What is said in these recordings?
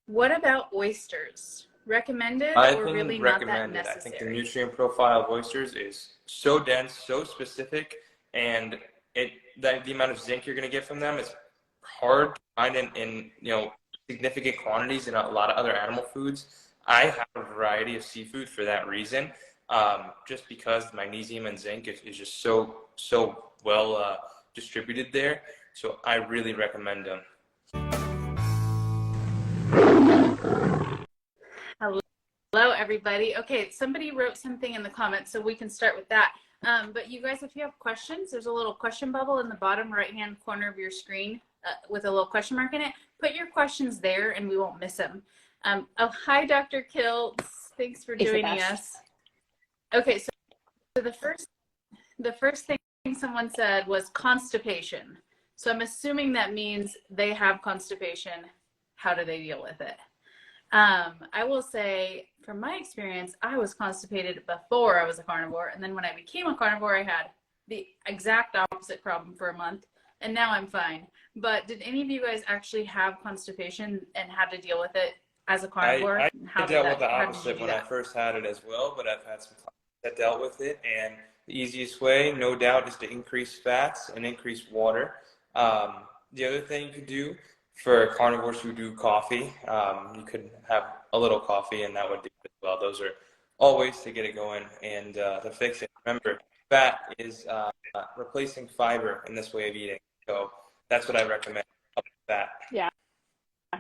What about oysters? Recommended I or think really not that recommended. I think the necessary? nutrient profile of oysters is so dense, so specific, and the amount of zinc you're going to get from them is hard to find in significant quantities in a lot of other animal foods. I have a variety of seafood for that reason, just because magnesium and zinc is just so well distributed there. So I really recommend them. Hello, everybody. Okay, somebody wrote something in the comments, so we can start with that. But you guys, if you have questions, there's a little question bubble in the bottom right-hand corner of your screen with a little question mark in it. Put your questions there, and we won't miss them. Oh, hi, Dr. Kiltz. Thanks for joining us. Okay, so the first thing someone said was constipation. So I'm assuming that means they have constipation. How do they deal with it? I will say, from my experience, I was constipated before I was a carnivore, and then when I became a carnivore, I had the exact opposite problem for a month, and now I'm fine. But did any of you guys actually have constipation and had to deal with it as a carnivore? I dealt with the opposite when I first had it as well, but I've had some clients that dealt with it, and the easiest way, no doubt, is to increase fats and increase water. The other thing you could do for carnivores who do coffee, you could have a little coffee, and that would do it as well. Those are all ways to get it going and to fix it. Remember, fat is replacing fiber in this way of eating. So that's what I recommend, up the fat. Yeah,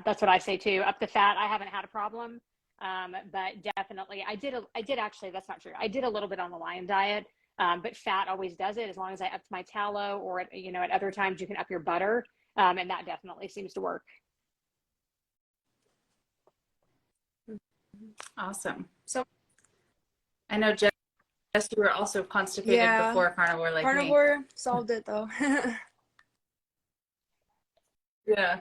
that's what I say too. Up the fat, I haven't had a problem, but definitely, I did actually, that's not true. I did a little bit on the lion diet, but fat always does it as long as I upped my tallow, or at other times you can up your butter. And that definitely seems to work. Awesome. So I know, Jess, you were also constipated before carnivore like carnivore me. Solved it though. Yeah.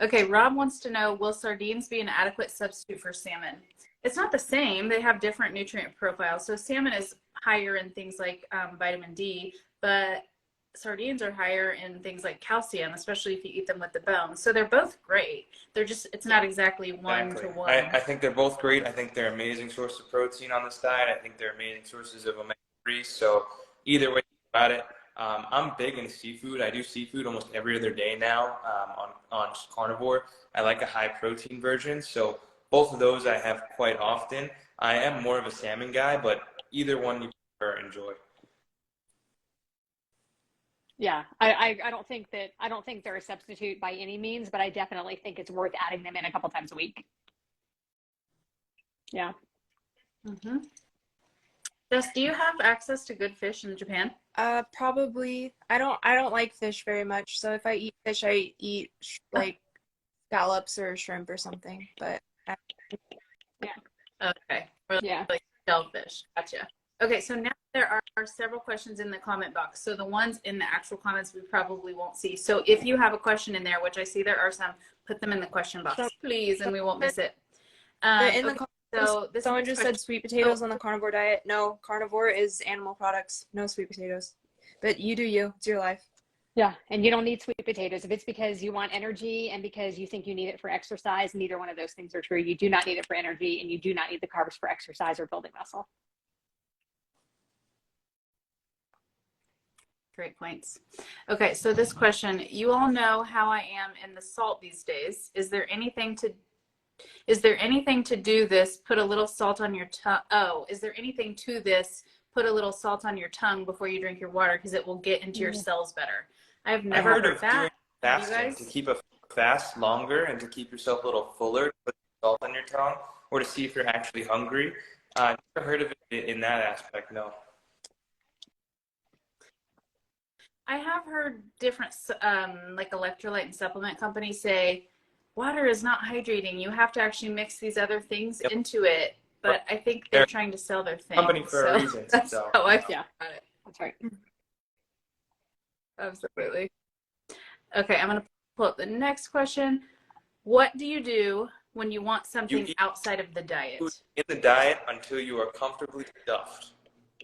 Okay, Rob wants to know, will sardines be an adequate substitute for salmon? It's not the same. They have different nutrient profiles. So salmon is higher in things like vitamin D, but sardines are higher in things like calcium, especially if you eat them with the bones. So they're both great. They're just, it's not exactly one to one. I think they're both great. I think they're amazing source of protein on this diet. I think they're amazing sources of omega-3. So either way about it, I'm big into seafood. I do seafood almost every other day now on carnivore. I like a high protein version. So both of those I have quite often. I am more of a salmon guy, but either one you prefer, enjoy. Yeah, I don't think they're a substitute by any means, but I definitely think it's worth adding them in a couple times a week. Yeah. Mm-hmm. Jess, do you have access to good fish in Japan? Probably. I don't like fish very much. So if I eat fish, I eat like scallops or shrimp or something. But yeah. Okay. Or like shellfish. Gotcha. Okay, so now there are several questions in the comment box. So the ones in the actual comments we probably won't see. So if you have a question in there, which I see there are some, put them in the question box, please, and we won't miss it. In the comments, someone just said sweet potatoes on the carnivore diet. No, carnivore is animal products. No sweet potatoes. But you do you. It's your life. Yeah, and you don't need sweet potatoes. If it's because you want energy and because you think you need it for exercise, neither one of those things are true. You do not need it for energy, and you do not need the carbs for exercise or building muscle. Great points. Okay, so this question, you all know how I am in the salt these days. Is there anything to do this? Put a little salt on your tongue. Oh, is there anything to this? Put a little salt on your tongue before you drink your water because it will get into your cells better. I've never heard that. Fasting to keep a fast longer and to keep yourself a little fuller, put salt on your tongue, or to see if you're actually hungry. I've never heard of it in that aspect, no. I have heard different like electrolyte and supplement companies say water is not hydrating. You have to actually mix these other things into it. But I think they're trying to sell their thing. Company for a reason. That's how I feel about it. That's right. Absolutely. Okay, I'm going to pull up the next question. What do you do when you want something outside of the diet? In the diet until you are comfortably stuffed.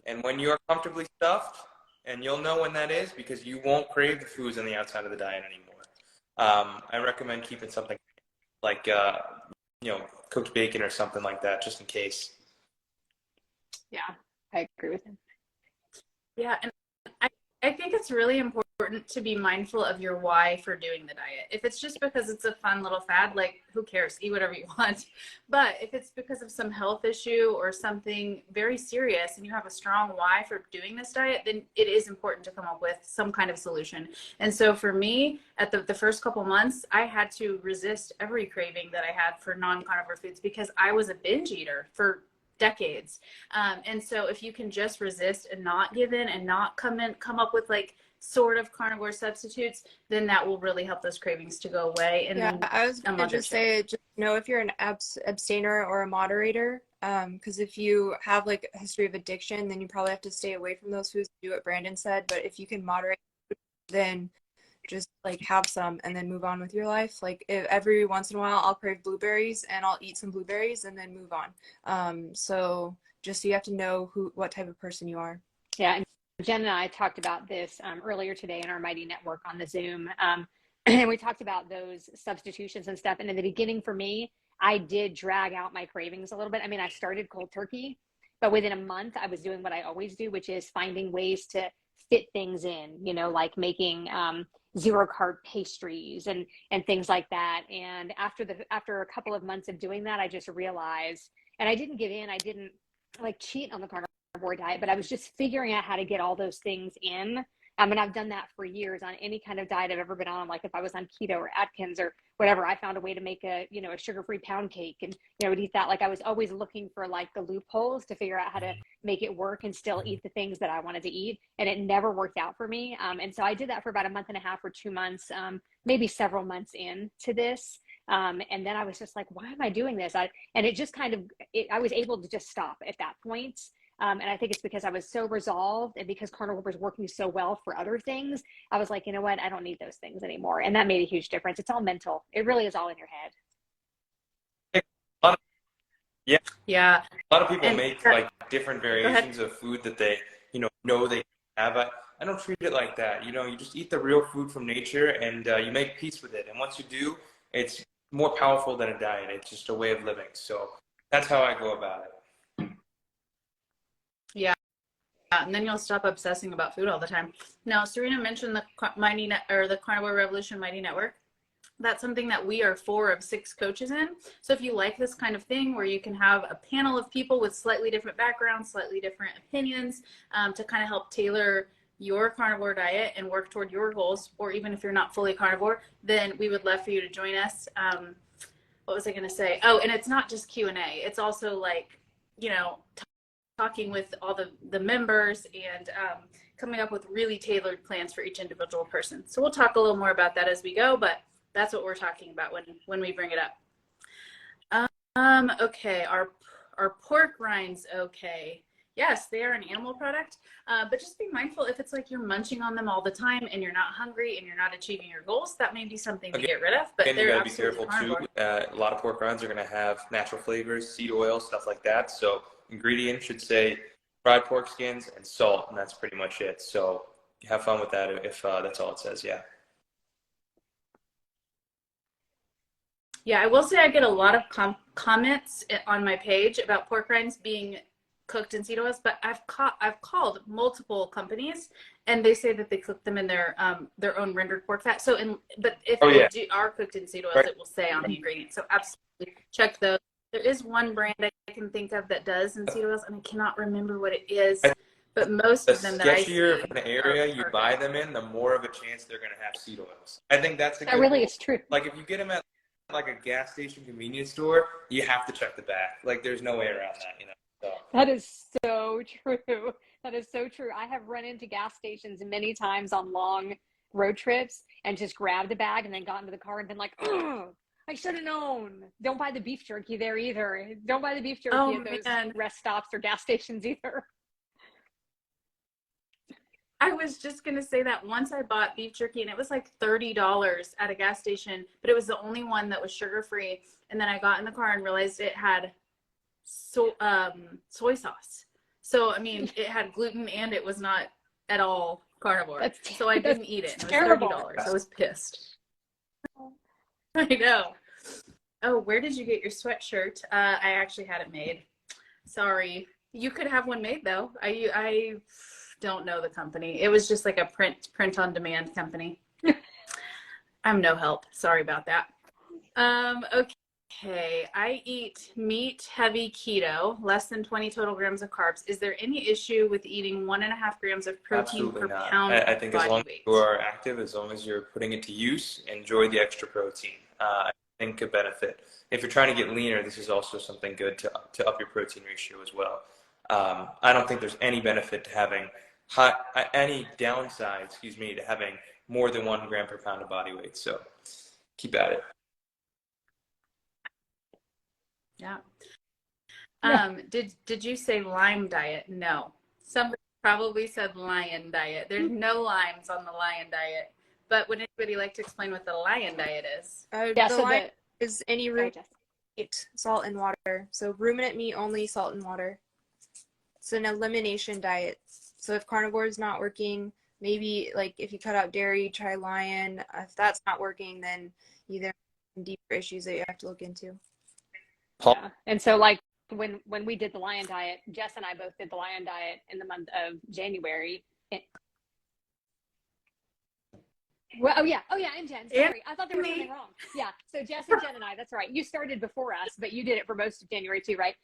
And when you are comfortably stuffed, and you'll know when that is because you won't crave the foods on the outside of the diet anymore. I recommend keeping something like cooked bacon or something like that, just in case. Yeah, I agree with him. Yeah, and I think it's really important to be mindful of your why for doing the diet. If it's just because it's a fun little fad, like who cares? Eat whatever you want. But if it's because of some health issue or something very serious and you have a strong why for doing this diet, then it is important to come up with some kind of solution. And so for me, at the first couple months, I had to resist every craving that I had for non-carnivore foods because I was a binge eater for decades. And so if you can just resist and not give in and not come up with like sort of carnivore substitutes, then that will really help those cravings to go away. And yeah, then I was going to just say, just know if you're an abstainer or a moderator, because if you have like a history of addiction, then you probably have to stay away from those foods, do what Brandon said. But if you can moderate, then just like have some and then move on with your life. Like every once in a while I'll crave blueberries and I'll eat some blueberries and then move on. So just so you have to know what type of person you are. Yeah, and Jen and I talked about this earlier today in our Mighty Network on the Zoom. And we talked about those substitutions and stuff. And in the beginning for me, I did drag out my cravings a little bit. I mean, I started cold turkey, but within a month I was doing what I always do, which is finding ways to fit things in, like making zero carb pastries and things like that. And after a couple of months of doing that, I just realized, and I didn't give in, I didn't like cheat on the carnivore diet, but I was just figuring out how to get all those things in. And I've done that for years on any kind of diet I've ever been on. Like if I was on keto or Atkins or whatever, I found a way to make a sugar-free pound cake and, would eat that. Like I was always looking for like the loopholes to figure out how to make it work and still eat the things that I wanted to eat. And it never worked out for me. And so I did that for about a month and a half or 2 months, maybe several months into this. And then I was just like, why am I doing this? And it just I was able to just stop at that point. And I think it's because I was so resolved and because carnivore was working so well for other things, I was like, you know what? I don't need those things anymore. And that made a huge difference. It's all mental. It really is all in your head. Yeah. A lot of people make like different variations of food that they, know they have. I don't treat it like that. You just eat the real food from nature and you make peace with it. And once you do, it's more powerful than a diet. It's just a way of living. So that's how I go about it. Yeah. And then you'll stop obsessing about food all the time. Now, Serena mentioned the Carnivore Revolution Mighty Network. That's something that we are 4 of 6 coaches in. So if you like this kind of thing where you can have a panel of people with slightly different backgrounds, slightly different opinions to kind of help tailor your carnivore diet and work toward your goals, or even if you're not fully carnivore, then we would love for you to join us. What was I going to say? Oh, and it's not just Q&A. It's also like, talking with all the members and coming up with really tailored plans for each individual person. So we'll talk a little more about that as we go, but that's what we're talking about when we bring it up. Okay, our pork rinds, okay. Yes, they are an animal product, but just be mindful if it's like you're munching on them all the time and you're not hungry and you're not achieving your goals, that may be something to get rid of, but they're you gotta be careful carnivore. too. A lot of pork rinds are gonna have natural flavors, seed oil, stuff like that. So ingredients should say fried pork skins and salt, and that's pretty much it. So have fun with that if that's all it says, yeah. Yeah, I will say I get a lot of comments on my page about pork rinds being cooked in seed oils, but I've called multiple companies and they say that they cook them in their own rendered pork fat. So, but if they are cooked in seed oils, it will say on the ingredients. So absolutely check those. There is one brand I can think of that does in seed oils, and I cannot remember what it is. But most of them that I see, the sketchier of an area you buy them in, the more of a chance they're going to have seed oils. I think that's that really is true. Like if you get them at like a gas station convenience store, you have to check the back. Like there's no way around that, So. That is so true. That is so true. I have run into gas stations many times on long road trips and just grabbed a bag and then got into the car and been like, oh, I should have known. Don't buy the beef jerky there either. Don't buy the beef jerky at those rest stops or gas stations either. I was just going to say that once I bought beef jerky and it was like $30 at a gas station, but it was the only one that was sugar-free. And then I got in the car and realized it had soy sauce. So, I mean, it had gluten and it was not at all carnivore. So I didn't eat it. It was $30. I was pissed. I know. Oh, where did you get your sweatshirt? I actually had it made. Sorry. You could have one made though. I don't know the company. It was just like a print on demand company. I'm no help. Sorry about that. Okay. I eat meat heavy keto, less than 20 total grams of carbs. Is there any issue with eating 1.5 grams of protein Absolutely per not. pound I think as body long as weight? you are active, as long as you're putting it to use, enjoy the extra protein. I think could benefit. If you're trying to get leaner, this is also something good to up your protein ratio as well. I don't think there's any benefit to having any downside, excuse me, to having more than 1 gram per pound of body weight. So keep at it. Yeah. Yeah. Did you say lime diet? No. Somebody probably said lion diet. There's no limes on the lion diet. But would anybody like to explain what the lion diet is? Yeah, The so line the is any sorry, ruminant Jess. meat, salt and water. So ruminant meat only, salt and water. It's an elimination diet. So if carnivore is not working, maybe like if you cut out dairy, try lion. If that's not working, then either deeper issues that you have to look into. Yeah. And so like when we did the lion diet, Jess and I both did the lion diet in the month of January. Well, oh yeah, and Jen. Sorry, I thought there was something wrong. Yeah, so Jess and Jen and I. That's right. You started before us, but you did it for most of January too, right?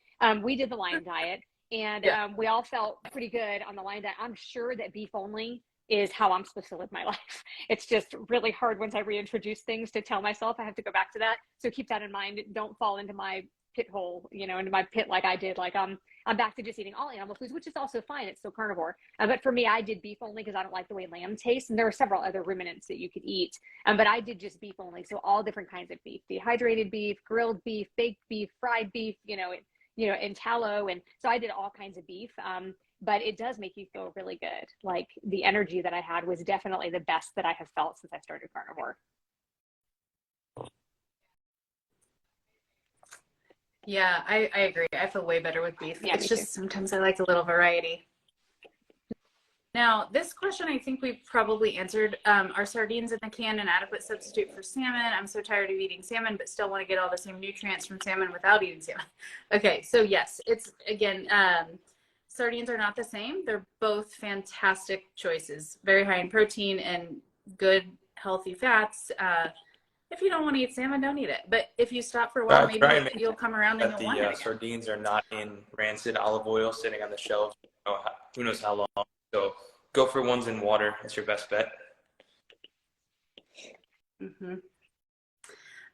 We did the lion diet, and we all felt pretty good on the lion diet. I'm sure that beef only is how I'm supposed to live my life. It's just really hard once I reintroduce things to tell myself I have to go back to that. So keep that in mind. Don't fall into my pit hole, into my pit like I did. Like I'm back to just eating all animal foods, which is also fine. It's still carnivore. But for me, I did beef only because I don't like the way lamb tastes. And there are several other ruminants that you could eat. But I did just beef only. So all different kinds of beef, dehydrated beef, grilled beef, baked beef, fried beef, in tallow. And so I did all kinds of beef. But it does make you feel really good. Like the energy that I had was definitely the best that I have felt since I started carnivore. Yeah, I agree. I feel way better with beef. Yeah, It's me just too. sometimes I like a little variety. Now, this question I think we've probably answered. Are sardines in the can an adequate substitute for salmon? I'm so tired of eating salmon, but still want to get all the same nutrients from salmon without eating salmon. Okay, so yes, it's again, sardines are not the same. They're both fantastic choices. Very high in protein and good, healthy fats. If you don't want to eat salmon, don't eat it. But if you stop for a while, maybe you'll come around and That you'll want it the again. sardines are not in rancid olive oil sitting on the shelf. Who knows how long. So go for ones in water. That's your best bet. Mm-hmm.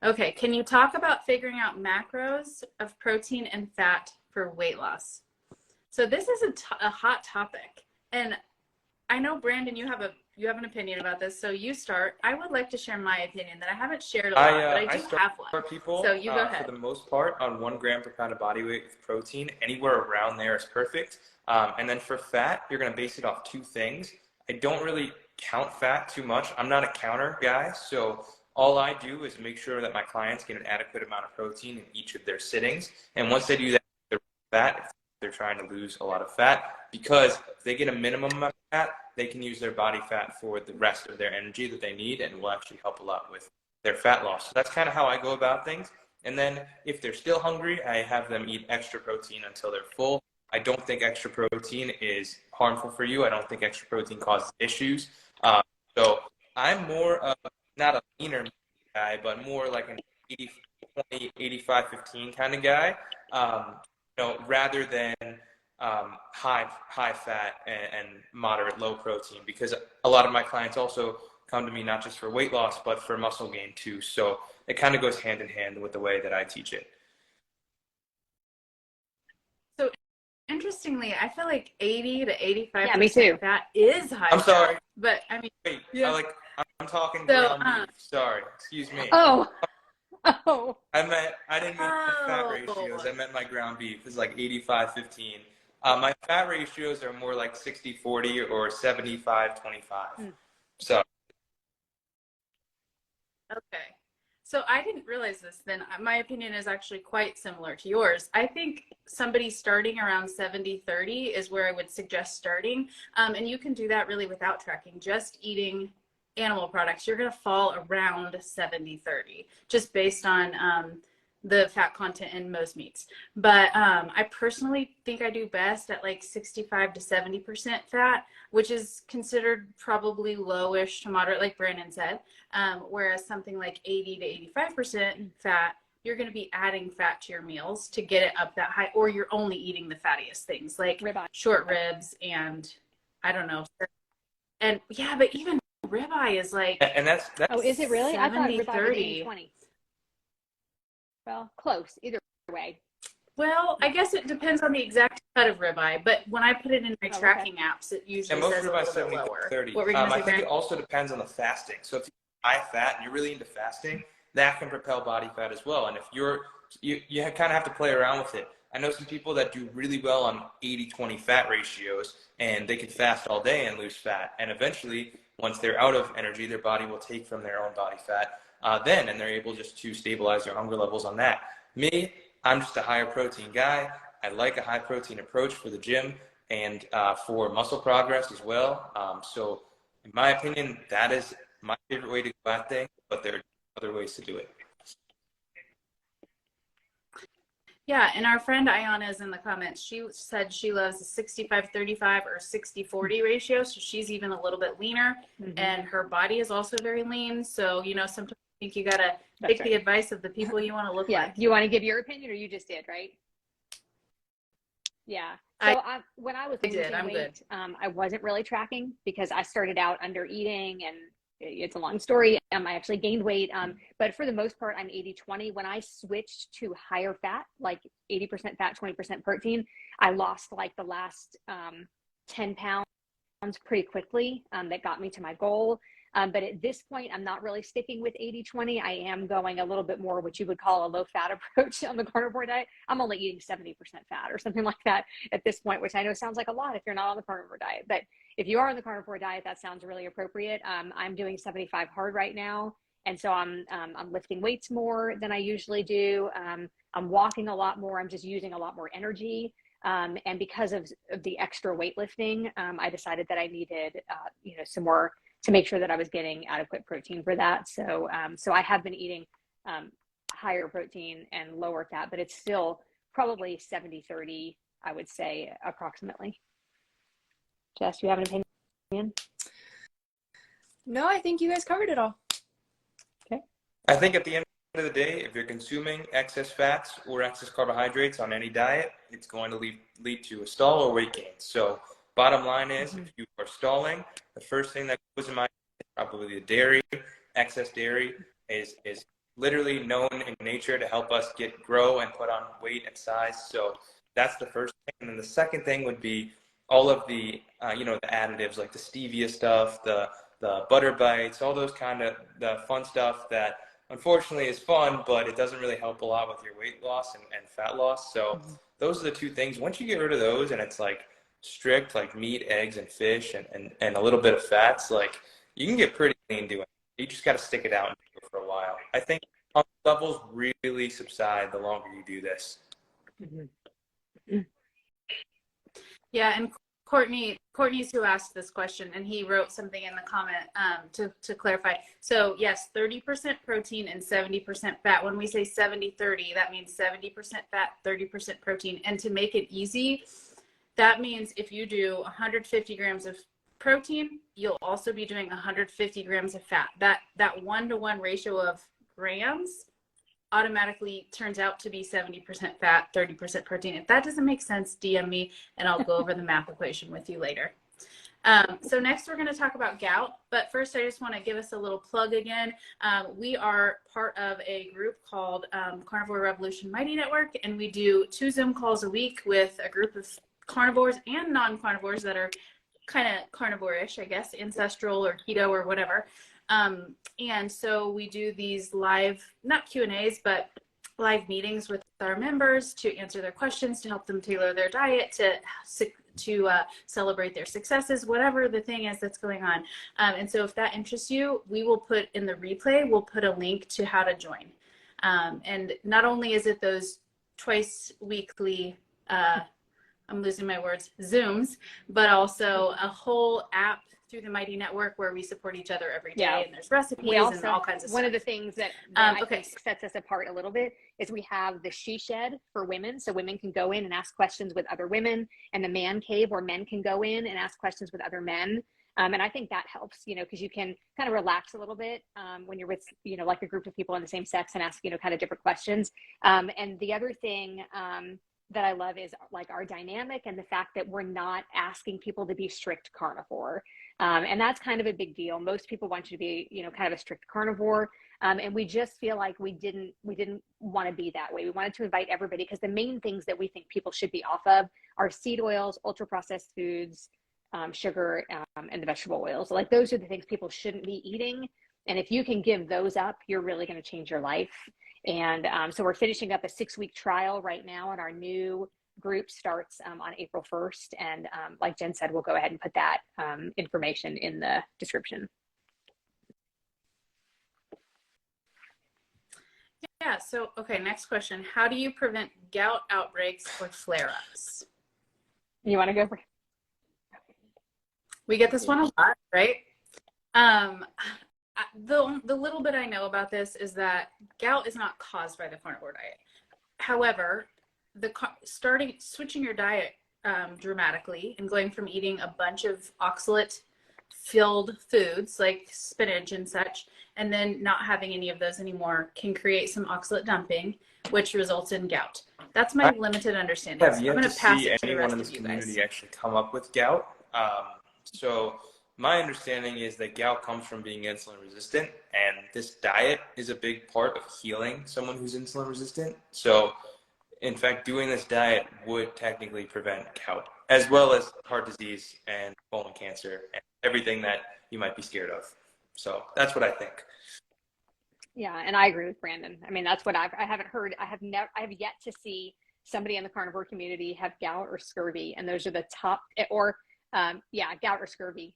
Okay, can you talk about figuring out macros of protein and fat for weight loss? So this is a hot topic, and I know Brandon, you have an opinion about this. So you start. I would like to share my opinion that I haven't shared a lot, but I do have one. For people, so you go ahead. For the most part, on 1 gram per pound of body weight with protein, anywhere around there is perfect. And then for fat, you're going to base it off two things. I don't really count fat too much. I'm not a counter guy, so all I do is make sure that my clients get an adequate amount of protein in each of their sittings. And once they do that, they're fat. They're trying to lose a lot of fat, because if they get a minimum amount of fat, they can use their body fat for the rest of their energy that they need, and will actually help a lot with their fat loss. So that's kind of how I go about things. And then if they're still hungry, I have them eat extra protein until they're full. I don't think extra protein is harmful for you. I don't think extra protein causes issues. So I'm more of not a leaner guy, but more like an 80-20, 85-15 kind of guy. Rather than high fat and moderate low protein, because a lot of my clients also come to me not just for weight loss, but for muscle gain too. So it kind of goes hand in hand with the way that I teach it. So interestingly, I feel like 80 to 85% Yeah, me too. fat is high. I'm sorry. Fat, but I mean, Wait, yeah. I'm talking So, ground beef. Sorry, excuse me. Oh. I didn't mean fat ratios. I meant my ground beef is like 85-15. My fat ratios are more like 60-40 or 75-25. So. Okay. So I didn't realize this then. My opinion is actually quite similar to yours. I think somebody starting around 70-30 is where I would suggest starting. And you can do that really without tracking, just eating animal products. You're going to fall around 70-30 just based on the fat content in most meats. But I personally think I do best at like 65 to 70% fat, which is considered probably lowish to moderate, like Brandon said. Whereas something like 80 to 85% fat, you're going to be adding fat to your meals to get it up that high, or you're only eating the fattiest things like Ribeye. short ribs and I don't know. And yeah, but even ribeye is like, And that's Oh, is it really? I thought 70, ribeye was 30. 80-20. Well, close either way. Well, I guess it depends on the exact cut of ribeye, but when I put it in my Oh, tracking apps, it usually most says a ribeye little 70 bit lower. 30. What were you going to I say, think it Brandon? also depends on the fasting. So if you're high fat and you're really into fasting, that can propel body fat as well. And if you kind of have to play around with it. I know some people that do really well on 80-20 fat ratios, and they can fast all day and lose fat. And eventually, once they're out of energy, their body will take from their own body fat and they're able just to stabilize their hunger levels on that. Me, I'm just a higher protein guy. I like a high protein approach for the gym and for muscle progress as well. So in my opinion, that is my favorite way to go at things, but there are other ways to do it. Yeah, and our friend Ayana is in the comments. She said she loves a 65-35 or 60-40 ratio, so she's even a little bit leaner, and her body is also very lean. So, you know, sometimes I think you got to take the advice of the people you want to look like. You want to give your opinion, or you just did, right? Yeah. So when I was losing weight, I wasn't really tracking because I started out under eating, and it's a long story. I actually gained weight, but for the most part, I'm 80-20. When I switched to higher fat, like 80% fat, 20% protein, I lost like the last 10 pounds pretty quickly. That got me to my goal. But at this point, I'm not really sticking with 80-20. I am going a little bit more what you would call a low fat approach on the carnivore diet. I'm only eating 70% fat or something like that at this point, which I know sounds like a lot if you're not on the carnivore diet. But if you are on the carnivore diet, that sounds really appropriate. I'm doing 75 hard right now. And so I'm lifting weights more than I usually do. I'm walking a lot more. I'm just using a lot more energy. And because of the extra weightlifting, I decided that I needed, some more to make sure that I was getting adequate protein for that. So, so I have been eating higher protein and lower fat, but it's still probably 70-30, I would say, approximately. Jess, you have an opinion? No, I think you guys covered it all. Okay. I think at the end of the day, if you're consuming excess fats or excess carbohydrates on any diet, it's going to lead to a stall or weight gain. So bottom line is, if you are stalling, the first thing that goes in my mind is probably the dairy. Excess dairy is literally known in nature to help us grow and put on weight and size. So that's the first thing. And then the second thing would be all of the the additives like the stevia stuff, the butter bites, all those kind of the fun stuff that unfortunately is fun, but it doesn't really help a lot with your weight loss and fat loss. So those are the two things. Once you get rid of those and it's like strict like meat, eggs, and fish and a little bit of fats, like you can get pretty lean doing it. You just got to stick it out and do it for a while. I think hunger levels really subside the longer you do this. Yeah, and Courtney's who asked this question, and he wrote something in the comment to clarify. So yes, 30% protein and 70% fat. When we say 70-30, that means 70% fat, 30% protein. And to make it easy, that means if you do 150 grams of protein, you'll also be doing 150 grams of fat. That 1-to-1 ratio of grams automatically turns out to be 70% fat, 30% protein. If that doesn't make sense, DM me and I'll go over the math equation with you later. So next we're going to talk about gout, but first I just want to give us a little plug again. We are part of a group called Carnivore Revolution Mighty Network, and we do 2 Zoom calls a week with a group of carnivores and non-carnivores that are kind of carnivore-ish, I guess, ancestral or keto or whatever. And so we do these live, not Q&As, but live meetings with our members to answer their questions, to help them tailor their diet, to celebrate their successes, whatever the thing is that's going on. And so if that interests you, we will put in the replay, we'll put a link to how to join. And not only is it those twice weekly, I'm losing my words, Zooms, but also a whole app through the Mighty Network where we support each other every day, Yeah. and there's recipes We also, and all kinds of stuff. one of the things that I think sets us apart a little bit is we have the she shed for women, so women can go in and ask questions with other women, and the man cave where men can go in and ask questions with other men. And I think that helps, you know, because you can kind of relax a little bit when you're with, you know, like a group of people in the same sex and ask, you know, kind of different questions. And the other thing that I love is like our dynamic and the fact that we're not asking people to be strict carnivore. And that's kind of a big deal. Most people want you to be, you know, kind of a strict carnivore. And we just feel like we didn't want to be that way. We wanted to invite everybody because the main things that we think people should be off of are seed oils, ultra processed foods, sugar, and the vegetable oils. Like those are the things people shouldn't be eating. And if you can give those up, you're really going to change your life. And so we're finishing up a 6-week trial right now, and our new group starts on April 1st. And like Jen said, we'll go ahead and put that information in the description. Yeah, so, okay, next question. How do you prevent gout outbreaks or flare-ups? You want to go for? We get this one a lot, right? The little bit I know about this is that gout is not caused by the carnivore diet. However, switching your diet dramatically and going from eating a bunch of oxalate-filled foods like spinach and such, and then not having any of those anymore can create some oxalate dumping, which results in gout. That's my limited understanding. Have yet I'm going to pass see it to the anyone rest in this of you guys. community actually come up with gout. So my understanding is that gout comes from being insulin resistant, and this diet is a big part of healing someone who's insulin resistant. So in fact, doing this diet would technically prevent gout, as well as heart disease and colon cancer and everything that you might be scared of. So that's what I think. Yeah, and I agree with Brandon. I mean, that's what I haven't heard. I have yet to see somebody in the carnivore community have gout or scurvy, and those are the top, or gout or scurvy.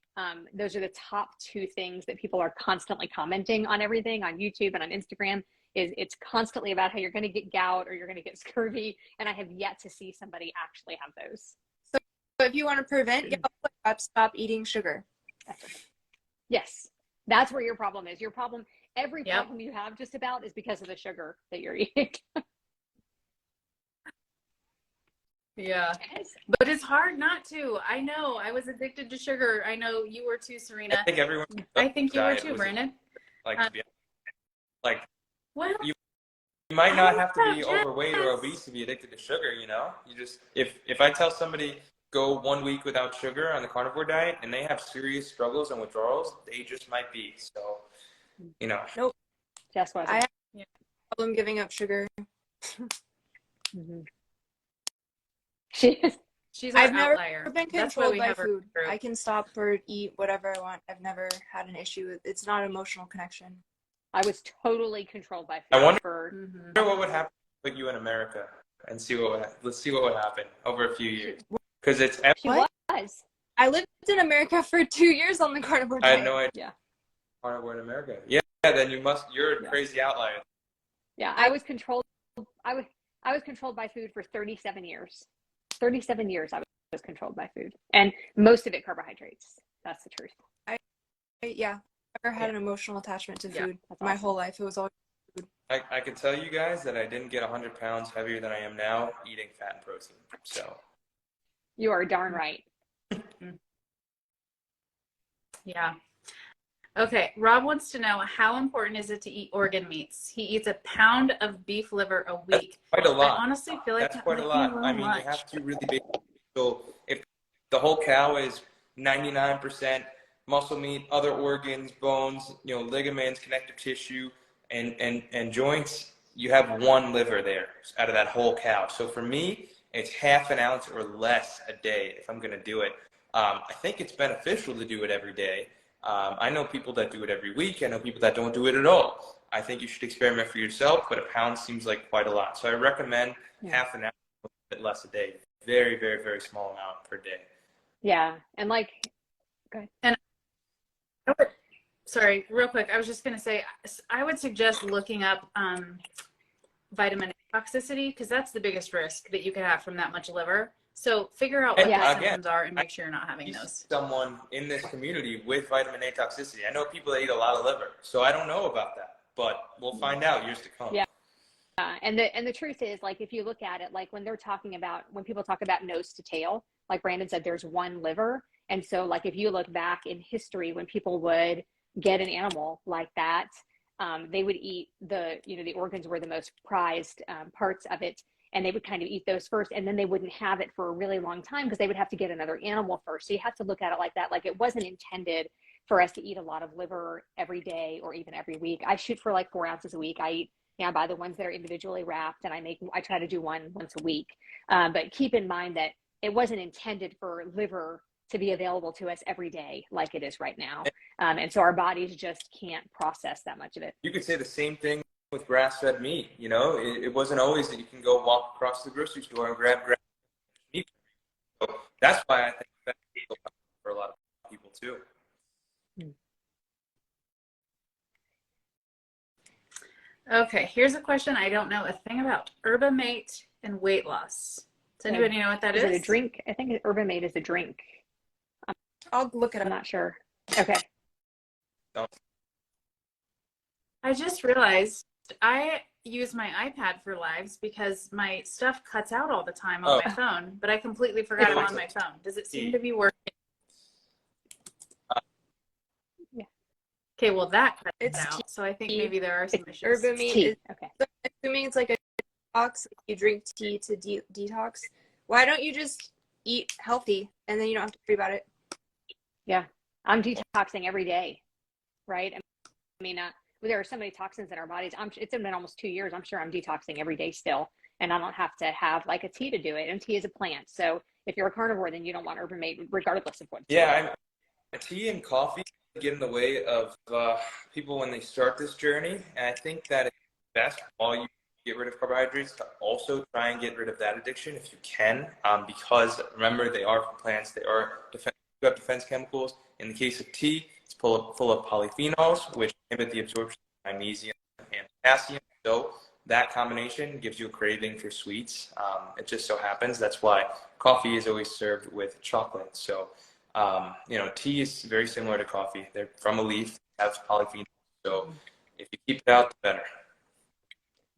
Those are the top 2 things that people are constantly commenting on everything on YouTube and on Instagram. It's constantly about how you're going to get gout or you're going to get scurvy, and I have yet to see somebody actually have those. So if you want to prevent gout, stop eating sugar. Yes, that's where your problem is. Your problem, every problem you have just about is because of the sugar that you're eating. Yeah, but it's hard not to. I know. I was addicted to sugar. I know you were too, Serena. I think you were too, Brandon. Well, you might not have to be overweight or obese to be addicted to sugar. You know, you just if I tell somebody go 1 week without sugar on the carnivore diet and they have serious struggles and withdrawals, they just might be. So, you know. Nope. Just wasn't. I have a problem giving up sugar. Mm-hmm. She's our I've never outlier. been controlled by food. I can stop or eat whatever I want. I've never had an issue with it's not an emotional connection. I was totally controlled by food. I wonder what would happen with you in America and let's see what would happen over a few years. Because it's I lived in America for 2 years on the carnivore diet. I had no idea. Yeah. Carnivore in America. Yeah, then you're a crazy outlier. Yeah, I was controlled by food for 37 years. 37 years I was controlled by food, and most of it carbohydrates. That's the truth. I never had an emotional attachment to food. My awesome. whole life it was always food. I can tell you guys that I didn't get 100 pounds heavier than I am now eating fat and protein. So you are darn right. Yeah. Okay, Rob wants to know, how important is it to eat organ meats? He eats a pound of beef liver a week. That's quite a lot. I honestly feel like that's quite a lot. I mean, you have to really be. So if the whole cow is 99% muscle meat, other organs, bones, ligaments, connective tissue, and joints, you have 1 liver there out of that whole cow. So for me, it's half an ounce or less a day if I'm going to do it. I think it's beneficial to do it every day. I know people that do it every week. I know people that don't do it at all. I think you should experiment for yourself, but a pound seems like quite a lot. So I recommend half an ounce, a bit less a day. Very, very, very small amount per day. Yeah, and go ahead. And sorry, real quick. I was just going to say, I would suggest looking up vitamin A toxicity, because that's the biggest risk that you could have from that much liver. So figure out what And the again, symptoms are and make sure you're not having those. someone in this community with vitamin A toxicity. I know people that eat a lot of liver, so I don't know about that, but we'll find out years to come. Yeah. And the truth is, like, if you look at it, like when people talk about nose to tail, like Brandon said, there's one liver. And so like, if you look back in history, when people would get an animal like that, they would eat the organs were the most prized parts of it. And they would kind of eat those first, and then they wouldn't have it for a really long time because they would have to get another animal first. So you have to look at it like that. Like, it wasn't intended for us to eat a lot of liver every day or even every week. I shoot for like 4 ounces a week. I eat, I buy the ones that are individually wrapped, and I try to do one once a week. But keep in mind that it wasn't intended for liver to be available to us every day like it is right now. And so our bodies just can't process that much of it. You could say the same thing with grass-fed meat. You know, it wasn't always that you can go walk across the grocery store and grab grass meat. So that's why I think that's for a lot of people too. Okay, here's a question I don't know a thing about. Herbamate and weight loss. Does anybody know what that is? Is it a drink? I think Herbamate is a drink. I'll look it I'm up. not sure. Okay. I just realized I use my iPad for lives because my stuff cuts out all the time on my phone, but I completely forgot I'm on my phone. Does it seem to be working? Yeah. Okay, well that cut It's out, so I think maybe there are some issues. Herbamate is, Okay. so I'm assuming it's like a detox. You drink tea to detox. Why don't you just eat healthy and then you don't have to worry about it? Yeah. I'm detoxing every day, right? I mean, there are so many toxins in our bodies. It's been almost 2 years. I'm sure I'm detoxing every day still, and I don't have to have like a tea to do it. And tea is a plant. So if you're a carnivore, then you don't want Herbamate regardless of what. Tea and coffee get in the way of people when they start this journey. And I think that it's best while you get rid of carbohydrates to also try and get rid of that addiction if you can, because remember, they are from plants. They are defense chemicals. In the case of tea, it's full of polyphenols, which inhibit the absorption of magnesium and potassium. So that combination gives you a craving for sweets. It just so happens that's why coffee is always served with chocolate. So, tea is very similar to coffee. They're from a leaf, have polyphenols. So if you keep it out, the better.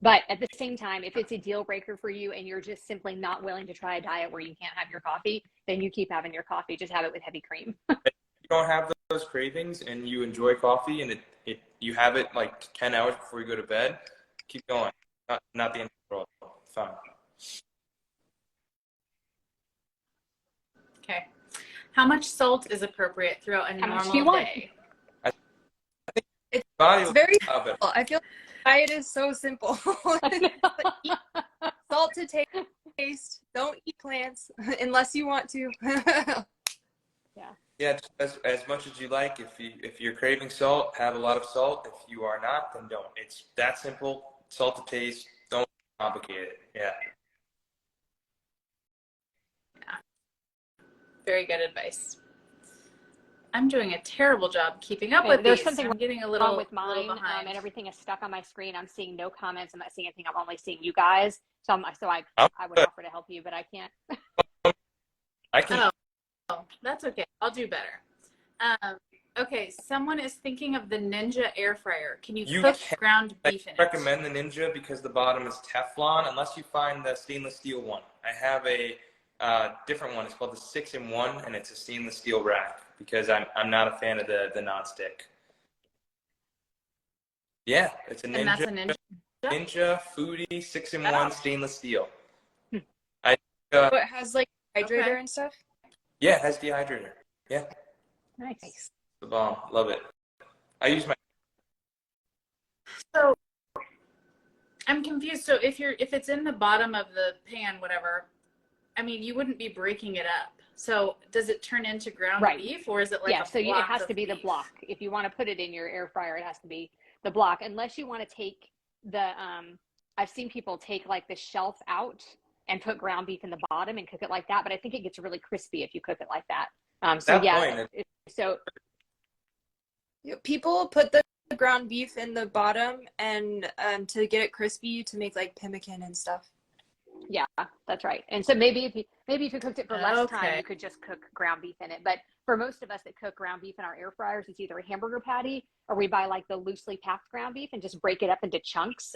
But at the same time, if it's a deal breaker for you and you're just simply not willing to try a diet where you can't have your coffee, then you keep having your coffee. Just have it with heavy cream. If you don't have those cravings and you enjoy coffee and you have it like 10 hours before you go to bed, keep going. Not the end of the world. Fine. Okay. How much salt is appropriate throughout a How much normal do you want? day? It's Body very will better. simple. I feel diet is so simple. Eat salt to taste. Don't eat plants unless you want to. Yeah, just as much as you like. If you're craving salt, have a lot of salt. If you are not, then don't. It's that simple. Salt to taste. Don't complicate it. Yeah. Very good advice. I'm doing a terrible job keeping up Okay, with there's these. something I'm getting a wrong little with mine, behind. and everything is stuck on my screen. I'm seeing no comments. I'm not seeing anything. I'm only seeing you guys. So I would offer to help you, but I can't. I can. Oh, that's okay. I'll do better. Okay, someone is thinking of the Ninja air fryer. Can you cook ground beef in it? I recommend the Ninja because the bottom is Teflon, unless you find the stainless steel one. I have a different one. It's called the 6-in-1, and it's a stainless steel rack because I'm not a fan of the nonstick. Yeah, it's a Ninja. And that's a Ninja? Ninja Foodie 6-in-1 stainless steel. So it has like hydrator and stuff? Yeah, it has dehydrator. Yeah. Nice. The bomb. Love it. I use my. So I'm confused. So if it's in the bottom of the pan, whatever, I mean, you wouldn't be breaking it up. So does it turn into ground beef, or is it like a so block it has to be beef? the block. If you want to put it in your air fryer, it has to be the block. Unless you want to take the I've seen people take like the shelf out and put ground beef in the bottom and cook it like that, but I think it gets really crispy if you cook it like that. People put the ground beef in the bottom and to get it crispy to make like pemmican and stuff. Yeah, that's right. And so maybe if you cooked it for less time, Okay. you could just cook ground beef in it. But for most of us that cook ground beef in our air fryers, it's either a hamburger patty or we buy like the loosely packed ground beef and just break it up into chunks.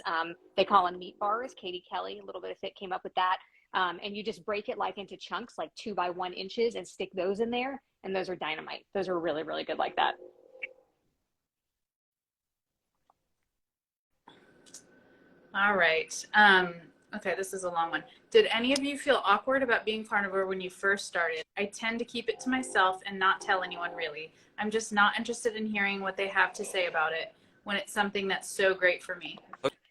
They call them meat bars. Katie Kelly, a little bit of Fit, came up with that. And you just break it like into chunks, like 2 by 1 inches, and stick those in there. And those are dynamite. Those are really, really good like that. All right. Okay, this is a long one. Did any of you feel awkward about being carnivore when you first started? I tend to keep it to myself and not tell anyone really. I'm just not interested in hearing what they have to say about it when it's something that's so great for me.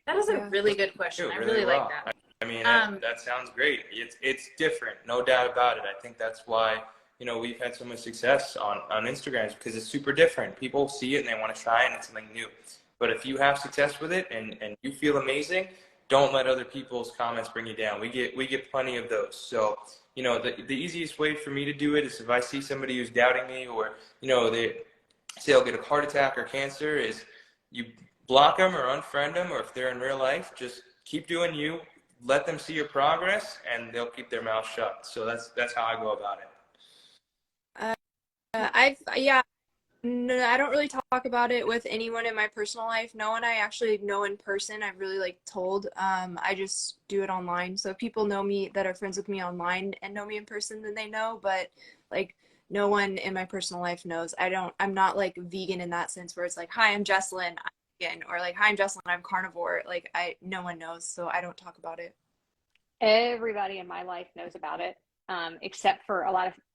That is a really good question. I really like that. I mean, that sounds great. It's different, no doubt about it. I think that's why, you know, we've had so much success on Instagram, because it's super different. People see it and they want to try it, and it's something new. But if you have success with it and you feel amazing, don't let other people's comments bring you down. We get plenty of those. So, you know, the easiest way for me to do it is if I see somebody who's doubting me, or, you know, they say they'll get a heart attack or cancer, is you block them or unfriend them, or if they're in real life, just keep doing you. Let them see your progress, and they'll keep their mouth shut. So that's how I go about it. No, I don't really talk about it with anyone in my personal life. No one I actually know in person, I've really like told. I just do it online. So if people know me that are friends with me online and know me in person, then they know. But like no one in my personal life knows. I'm not like vegan in that sense where it's like, hi, I'm Jessalyn, I'm vegan, or like, hi, I'm Jessalyn, I'm carnivore. Like no one knows, so I don't talk about it. Everybody in my life knows about it, except for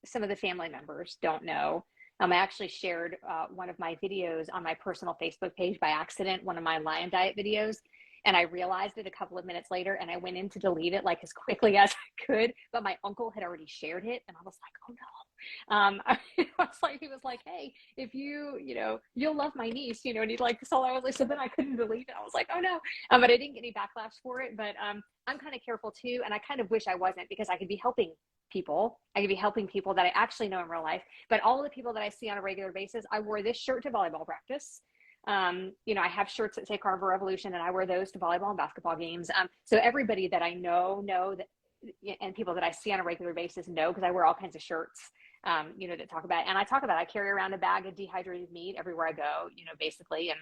some of the family members don't know. I actually shared one of my videos on my personal Facebook page by accident, one of my Lion Diet videos, and I realized it a couple of minutes later, and I went in to delete it like as quickly as I could, but my uncle had already shared it, and I was like, oh no. He was like, hey, if you'll love my niece, and he'd like, so I was like, so then I couldn't delete it. I was like, oh no. But I didn't get any backlash for it, but I'm kind of careful too, and I kind of wish I wasn't, because I could be helping people. I could be helping people that I actually know in real life, but all of the people that I see on a regular basis, I wore this shirt to volleyball practice. I have shirts that say Carnivore Revolution, and I wear those to volleyball and basketball games. So everybody that I know that, and people that I see on a regular basis know, because I wear all kinds of shirts, that talk about it. And I carry around a bag of dehydrated meat everywhere I go, basically.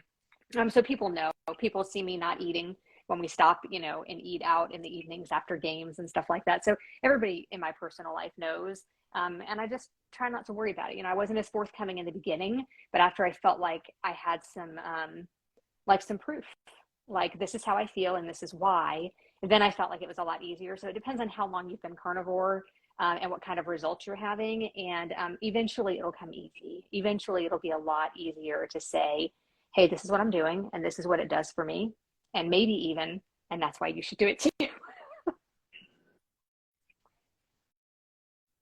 And so people know, people see me not eating when we stop, and eat out in the evenings after games and stuff like that. So everybody in my personal life knows. And I just try not to worry about it. I wasn't as forthcoming in the beginning, but after I felt like I had some proof, like this is how I feel and this is why, then I felt like it was a lot easier. So it depends on how long you've been carnivore, and what kind of results you're having. And eventually it'll come easy. Eventually it'll be a lot easier to say, hey, this is what I'm doing and this is what it does for me. And maybe even, and that's why you should do it too.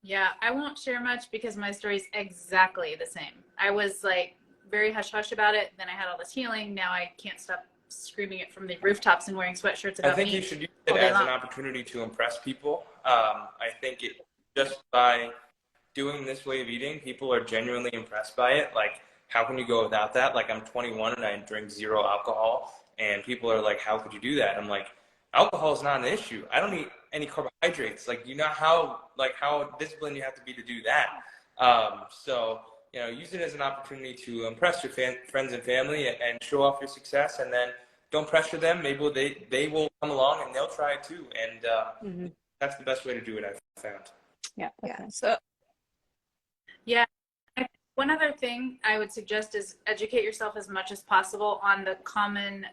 Yeah, I won't share much because my story is exactly the same. I was like very hush hush about it. Then I had all this healing. Now I can't stop screaming it from the rooftops and wearing sweatshirts about I think me you should use it as an opportunity to impress people. I think just by doing this way of eating, people are genuinely impressed by it. Like, how can you go without that? Like, I'm 21 and I drink 0 alcohol, and people are like, how could you do that? I'm like, alcohol is not an issue. I don't eat any carbohydrates. Like, you know how disciplined you have to be to do that. So, use it as an opportunity to impress your friends and family and show off your success, and then don't pressure them. Maybe they will come along and they'll try it too. And that's the best way to do it, I've found. Yeah. So Yeah. One other thing I would suggest is educate yourself as much as possible on the common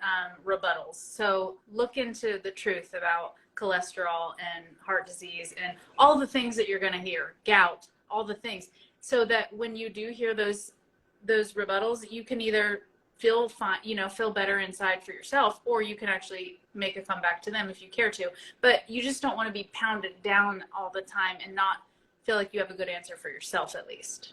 rebuttals. So look into the truth about cholesterol and heart disease and all the things that you're going to hear, gout, all the things, so that when you do hear those rebuttals, you can either feel fine, feel better inside for yourself, or you can actually make a comeback to them if you care to. But you just don't want to be pounded down all the time and not feel like you have a good answer for yourself, at least.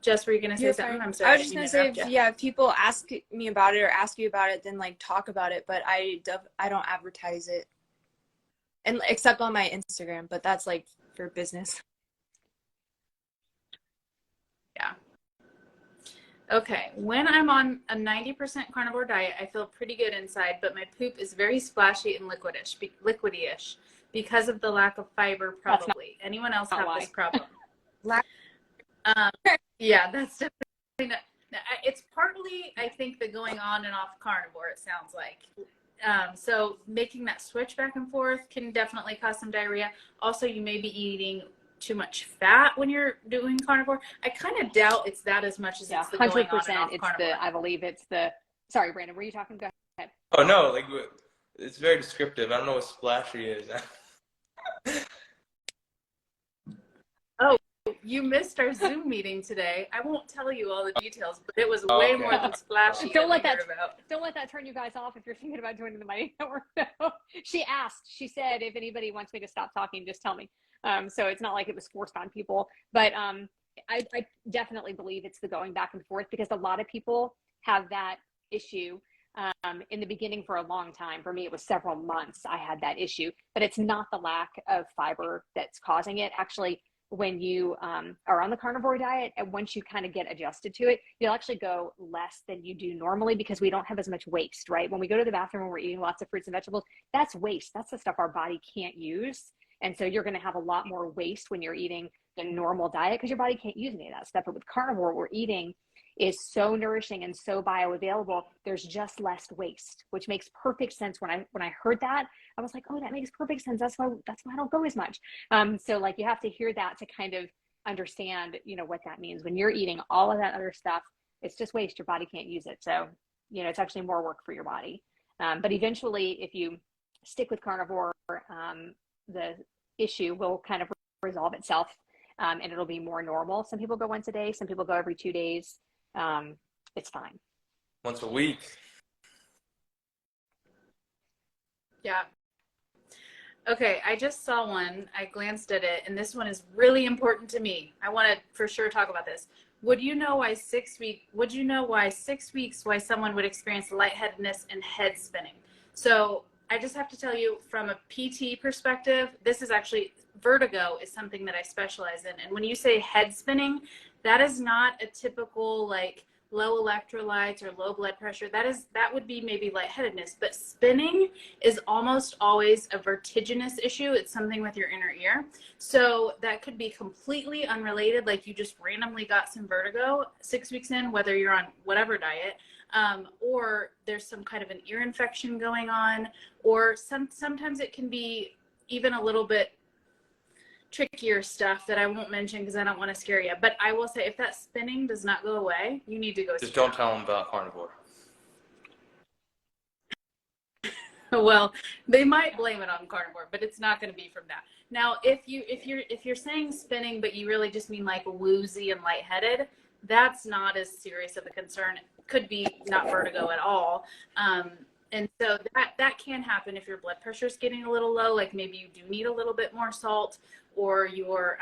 Jess, were you going to say something? I'm sorry. I was just going to say, if people ask me about it or ask you about it, then like talk about it. But I don't advertise it, and except on my Instagram. But that's like for business. Yeah. Okay, when I'm on a 90% carnivore diet, I feel pretty good inside, but my poop is very splashy and liquidy-ish because of the lack of fiber, That's probably. Anyone else not have why. this problem? Lack- Yeah, that's definitely not. It's partly, I think, the going on and off carnivore, it sounds like. So making that switch back and forth can definitely cause some diarrhea. Also, you may be eating too much fat when you're doing carnivore. I kind of doubt it's that as much as Yeah, it's the going on and 100%. off It's carnivore. I believe it's the, sorry, Brandon, were you talking? Go ahead. Oh no, like it's very descriptive. I don't know what splashy is. Oh, you missed our Zoom meeting today. I won't tell you all the details, but it was way Okay. more than splashy. Don't let that that we heard about. don't let that turn you guys off if you're thinking about joining the Mighty Network. No. She asked. She said, if anybody wants me to stop talking, just tell me. So it's not like it was forced on people, but I definitely believe it's the going back and forth because a lot of people have that issue. In the beginning for a long time. For me, it was several months I had that issue, but it's not the lack of fiber that's causing it. Actually, when you are on the carnivore diet, and once you kind of get adjusted to it, you'll actually go less than you do normally because we don't have as much waste, right? When we go to the bathroom and we're eating lots of fruits and vegetables, that's waste. That's the stuff our body can't use. And so you're going to have a lot more waste when you're eating the normal diet because your body can't use any of that stuff. But with carnivore, we're eating is so nourishing and so bioavailable, there's just less waste, which makes perfect sense. When I heard that, I was like, oh, that makes perfect sense. That's why I don't go as much. So like you have to hear that to kind of understand, what that means. When you're eating all of that other stuff, it's just waste. Your body can't use it. So, it's actually more work for your body. But eventually, if you stick with carnivore, the issue will kind of resolve itself, and it'll be more normal. Some people go once a day. Some people go every 2 days. It's fine. Once a week. Yeah. Okay, I just saw one. I glanced at it, and this one is really important to me. I want to for sure talk about this. Would you know why 6 weeks why someone would experience lightheadedness and head spinning? So I just have to tell you from a PT perspective, this is actually vertigo is something that I specialize in. And when you say head spinning, that is not a typical like low electrolytes or low blood pressure. That would be maybe lightheadedness, but spinning is almost always a vertiginous issue. It's something with your inner ear. So that could be completely unrelated. Like you just randomly got some vertigo 6 weeks in, whether you're on whatever diet, or there's some kind of an ear infection going on, or sometimes it can be even a little bit trickier stuff that I won't mention because I don't want to scare you. But I will say if that spinning does not go away, you need to go. Just don't tell them about carnivore. Well, they might blame it on carnivore, but it's not going to be from that. Now, if you're saying spinning, but you really just mean like woozy and lightheaded, that's not as serious of a concern. It could be not vertigo at all. And so that can happen if your blood pressure is getting a little low, like maybe you do need a little bit more salt, or your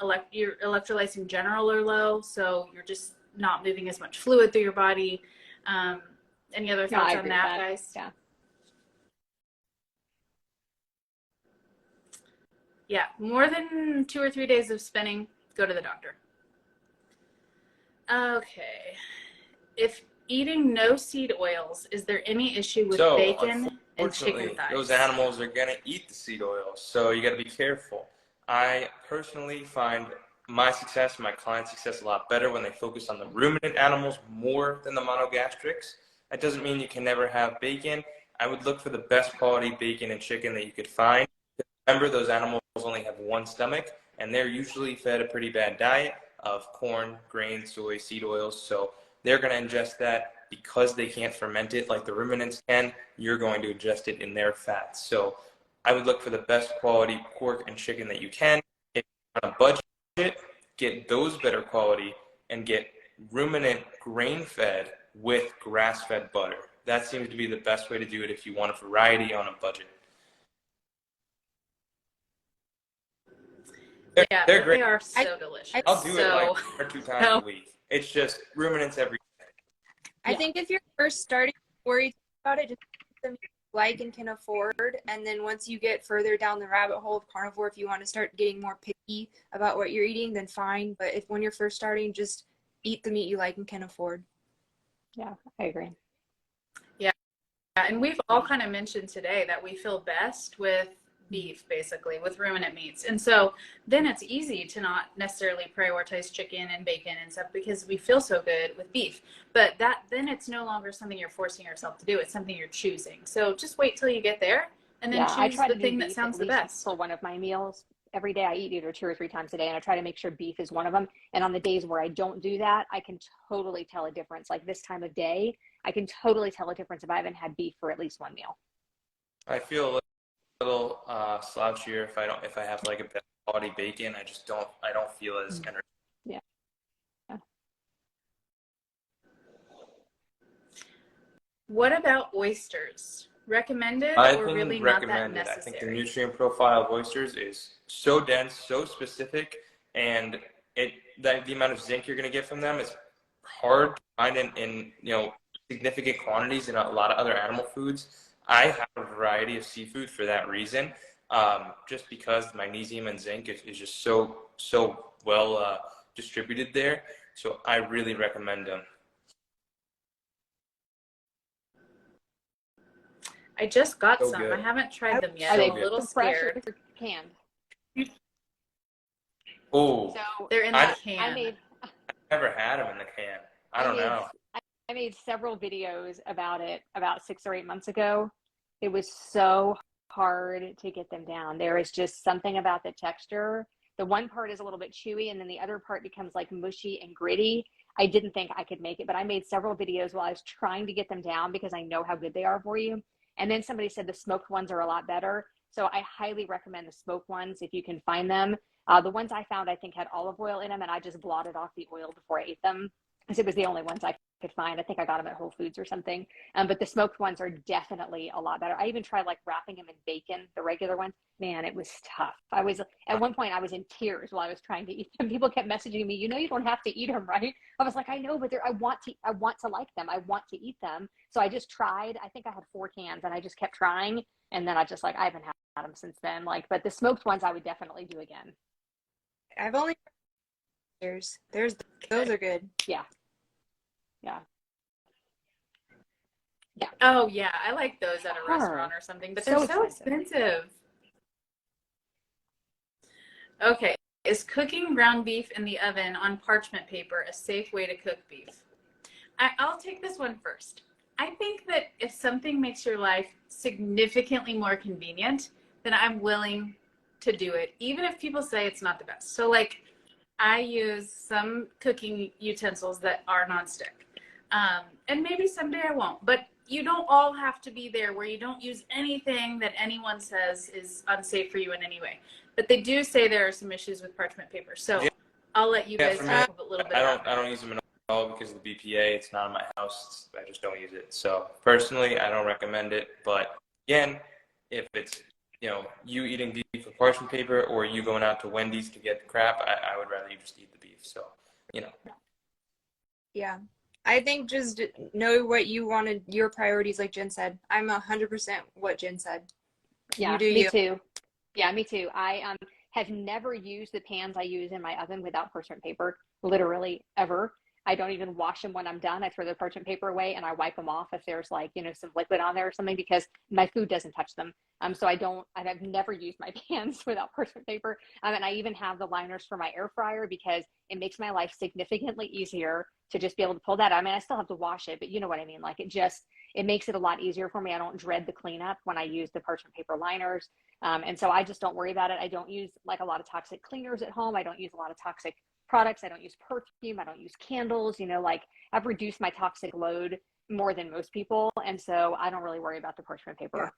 electrolytes in general are low, so you're just not moving as much fluid through your body. Any other thoughts on that, guys? Yeah. Yeah, more than 2 or 3 days of spinning, go to the doctor. Okay. If eating no seed oils, is there any issue with bacon and chicken thighs? Those animals are going to eat the seed oils, so you got to be careful. I personally find my client's success a lot better when they focus on the ruminant animals more than the monogastrics. That doesn't mean you can never have bacon. I would look for the best quality bacon and chicken that you could find. Remember, those animals only have one stomach, and they're usually fed a pretty bad diet of corn, grain, soy, seed oils. So they're going to ingest that because they can't ferment it like the ruminants can. You're going to ingest it in their fats. So I would look for the best quality pork and chicken that you can. If you're on a budget, get those better quality and get ruminant grain-fed with grass-fed butter. That seems to be the best way to do it if you want a variety on a budget. They're great. They are so delicious. I'll do it like 1 or 2 times a week. It's just ruminants every day. I think if you're first starting, worried about it, just something you like and can afford. And then once you get further down the rabbit hole of carnivore, if you want to start getting more picky about what you're eating, then fine. But when you're first starting, just eat the meat you like and can afford. Yeah, I agree. Yeah, and we've all kind of mentioned today that we feel best with beef, basically, with ruminant meats. And so then it's easy to not necessarily prioritize chicken and bacon and stuff because we feel so good with beef. But then it's no longer something you're forcing yourself to do. It's something you're choosing. So just wait till you get there and then Yeah, I choose try the to do thing that beef sounds at the least best. for one of my meals. Every day I eat either 2 or 3 times a day, and I try to make sure beef is one of them. And on the days where I don't do that, I can totally tell a difference. Like this time of day, I can totally tell a difference if I haven't had beef for at least one meal. I feel a little slouchier if I have like a better quality bacon. I don't feel as energetic. Yeah. What about oysters? Recommended I or can really not that recommend it. I think the necessary? nutrient profile of oysters is so dense, so specific, and the amount of zinc you're going to get from them is hard to find in significant quantities in a lot of other animal foods. I have a variety of seafood for that reason, just because magnesium and zinc is just so well distributed there. So I really recommend them. I just got So some. good. I haven't tried them yet. Are I'm they a little fresh or scared. canned? Oh, So They're in the I can. never had them in the can. I don't know. I made several videos about it about 6 or 8 months ago. It was so hard to get them down. There is just something about the texture. The one part is a little bit chewy, and then the other part becomes like mushy and gritty. I didn't think I could make it, but I made several videos while I was trying to get them down because I know how good they are for you. And then somebody said the smoked ones are a lot better. So I highly recommend the smoked ones if you can find them. The ones I found, I think, had olive oil in them, and I just blotted off the oil before I ate them because it was the only ones I could find. I think I got them at Whole Foods or something. But the smoked ones are definitely a lot better. I even tried like wrapping them in bacon, the regular ones. Man, it was tough. At one point I was in tears while I was trying to eat them. People kept messaging me, you don't have to eat them, right? I was like, I know, but I want to like them. I want to eat them. So I just tried. I think I had 4 cans, and I just kept trying. And then I haven't had them since then. But the smoked ones I would definitely do again. I've only those are good. Yeah. Oh yeah, I like those at a restaurant or something, but they're so expensive. Okay, is cooking ground beef in the oven on parchment paper a safe way to cook beef? I'll take this one first. I think that if something makes your life significantly more convenient, then I'm willing to do it, even if people say it's not the best. So like, I use some cooking utensils that are nonstick. And maybe someday I won't, but you don't all have to be there where you don't use anything that anyone says is unsafe for you in any way. But they do say there are some issues with parchment paper. So yeah, I'll let you guys talk a little bit about I don't use them at all because of the BPA. It's not in my house. I just don't use it. So personally, I don't recommend it. But again, if it's you eating beef with parchment paper or you going out to Wendy's to get the crap, I would rather you just eat the beef. So Yeah. I think just know what you wanted, your priorities, like Jen said. I'm 100% what Jen said. Yeah, You do me you. too. Yeah, me too. I have never used the pans I use in my oven without parchment paper, literally ever. I don't even wash them when I'm done. I throw the parchment paper away and I wipe them off if there's like, some liquid on there or something because my food doesn't touch them. So I've never used my pans without parchment paper. And I even have the liners for my air fryer because it makes my life significantly easier to just be able to pull that. I mean, I still have to wash it, but you know what I mean? Like it makes it a lot easier for me. I don't dread the cleanup when I use the parchment paper liners. And so I just don't worry about it. I don't use like a lot of toxic cleaners at home. I don't use a lot of toxic products. I don't use perfume. I don't use candles. I've reduced my toxic load more than most people. And so I don't really worry about the parchment paper.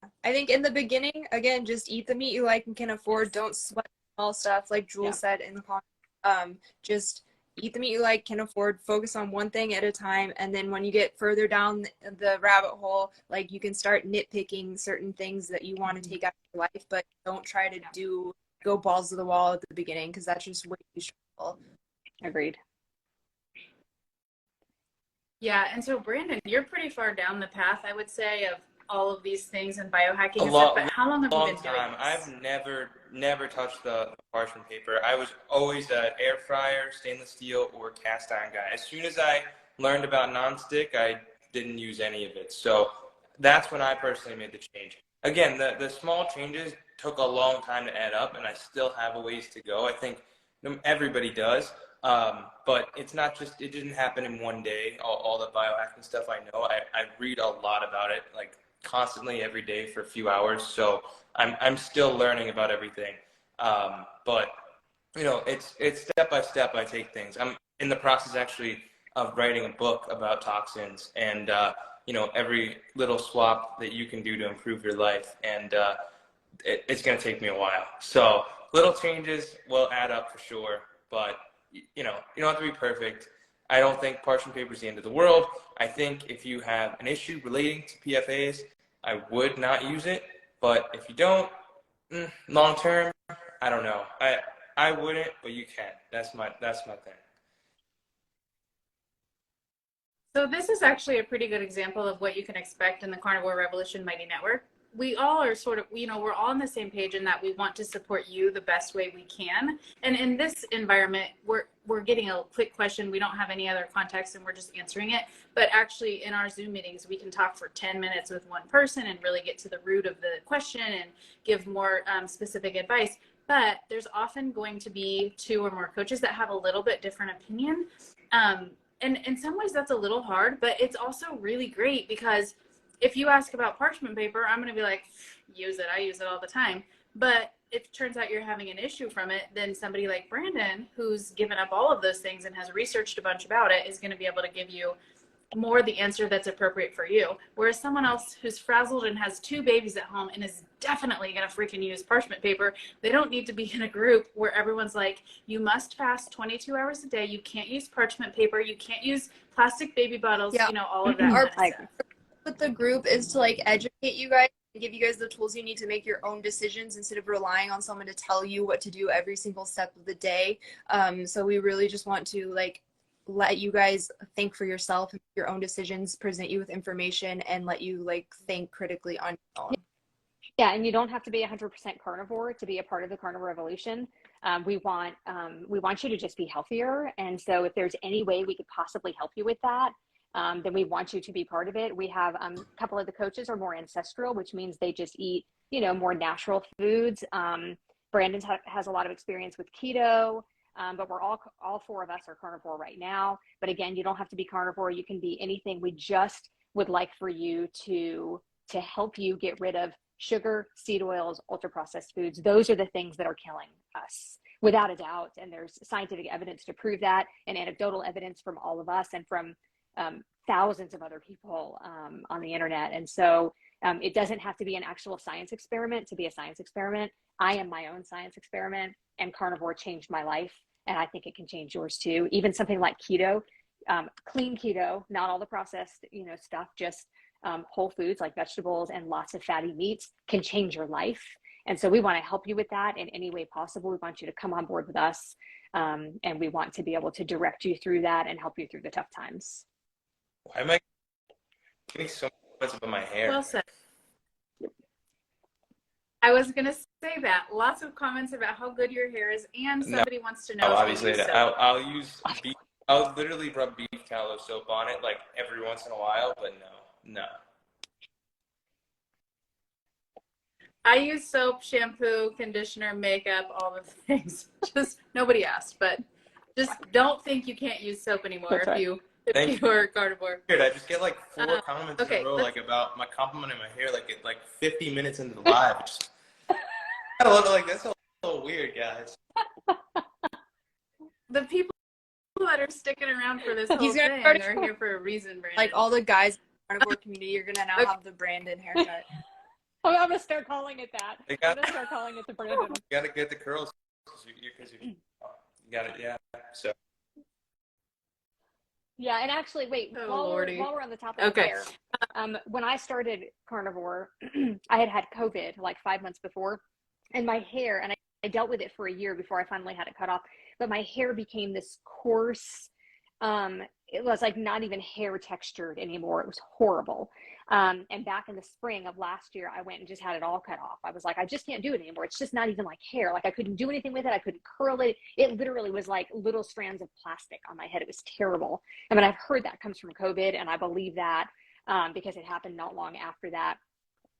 Yeah. I think in the beginning, again, just eat the meat you like and can afford. Don't sweat small stuff like Jewel said in the comments. Just eat the meat you like, can afford, focus on one thing at a time. And then when you get further down the rabbit hole, like you can start nitpicking certain things that you want to take out of your life, but don't try to go balls to the wall at the beginning because that's just way too stressful. Agreed. Yeah, and so Brandon, you're pretty far down the path, I would say, of all of these things and biohacking A and stuff, lot, but how long have you long been doing time. this? I've never touched the parchment paper. I was always an air fryer, stainless steel, or cast iron guy. As soon as I learned about nonstick, I didn't use any of it. So that's when I personally made the change. Again, the small changes took a long time to add up, and I still have a ways to go. I think everybody does. But it's not just, it didn't happen in one day, all the biohacking stuff I know. I read a lot about it, like constantly every day for a few hours. So I'm still learning about everything. But you know, it's step by step I take things. I'm in the process actually of writing a book about toxins and, you know, every little swap that you can do to improve your life. And it's going to take me a while. So little changes will add up for sure. But, you know, you don't have to be perfect. I don't think parchment paper is the end of the world. I think if you have an issue relating to PFAs, I would not use it. But if you don't, long term, I don't know. I wouldn't, but you can. That's my thing. So this is actually a pretty good example of what you can expect in the Carnivore Revolution Mighty Network. We all are sort of, you know, we're all on the same page in that we want to support you the best way we can. And in this environment, we're getting a quick question. We don't have any other context and we're just answering it. But actually in our Zoom meetings, we can talk for 10 minutes with one person and really get to the root of the question and give more specific advice. But there's often going to be 2 or more coaches that have a little bit different opinion. And in some ways that's a little hard, but it's also really great because if you ask about parchment paper, I'm going to be like, use it. I use it all the time. But if it turns out you're having an issue from it, then somebody like Brandon, who's given up all of those things and has researched a bunch about it, is going to be able to give you more the answer that's appropriate for you. Whereas someone else who's frazzled and has 2 babies at home and is definitely going to freaking use parchment paper, they don't need to be in a group where everyone's like, you must fast 22 hours a day. You can't use parchment paper. You can't use plastic baby bottles, you know, all of that kind of stuff. With the group is to like educate you guys and give you guys the tools you need to make your own decisions instead of relying on someone to tell you what to do every single step of the day. So we really just want to like let you guys think for yourself, make your own decisions, present you with information, and let you like think critically on your own. Yeah, and you don't have to be 100% carnivore to be a part of the Carnivore Revolution. We want you to just be healthier, and so if there's any way we could possibly help you with that, then we want you to be part of it. We have a couple of the coaches are more ancestral, which means they just eat, you know, more natural foods. Brandon has a lot of experience with keto, but we're all 4 of us are carnivore right now. But again, you don't have to be carnivore. You can be anything. We just would like for you to help you get rid of sugar, seed oils, ultra processed foods. Those are the things that are killing us without a doubt. And there's scientific evidence to prove that, and anecdotal evidence from all of us and from thousands of other people on the internet. And so it doesn't have to be an actual science experiment to be a science experiment. I am my own science experiment, and carnivore changed my life. And I think it can change yours too. Even something like keto, clean keto, not all the processed, you know, stuff, just whole foods like vegetables and lots of fatty meats can change your life. And so we want to help you with that in any way possible. We want you to come on board with us. And we want to be able to direct you through that and help you through the tough times. Why am I getting so much about my hair? Well said. I was going to say that. Lots of comments about how good your hair is, and somebody wants to know. Obviously, I'll use beef. I'll literally rub beef tallow soap on it like every once in a while, but no. I use soap, shampoo, conditioner, makeup, all the things. Just nobody asked, but just don't think you can't use soap anymore if you are carnivore. I just get like 4 comments in a row, like about my complimenting my hair, like 50 minutes into the live. Just, I don't know, like that's a little weird, guys. The people that are sticking around for this whole thing are here for a reason, Brandon. Like all the guys in the carnivore community, you're gonna now have the Brandon haircut. I'm gonna start calling it that. I'm gonna start calling it the Brandon. You gotta get the curls because you got it, yeah. So. Yeah, and actually, wait, while we're on the topic of hair, when I started carnivore, I had COVID like 5 months before, and my hair, and I dealt with it for a year before I finally had it cut off, but my hair became this coarse, it was like not even hair textured anymore. It was horrible. And back in the spring of last year, I went and just had it all cut off. I was like, I just can't do it anymore. It's just not even like hair. Like I couldn't do anything with it. I couldn't curl it. It literally was like little strands of plastic on my head. It was terrible. I mean, I've heard that comes from COVID, and I believe that because it happened not long after that.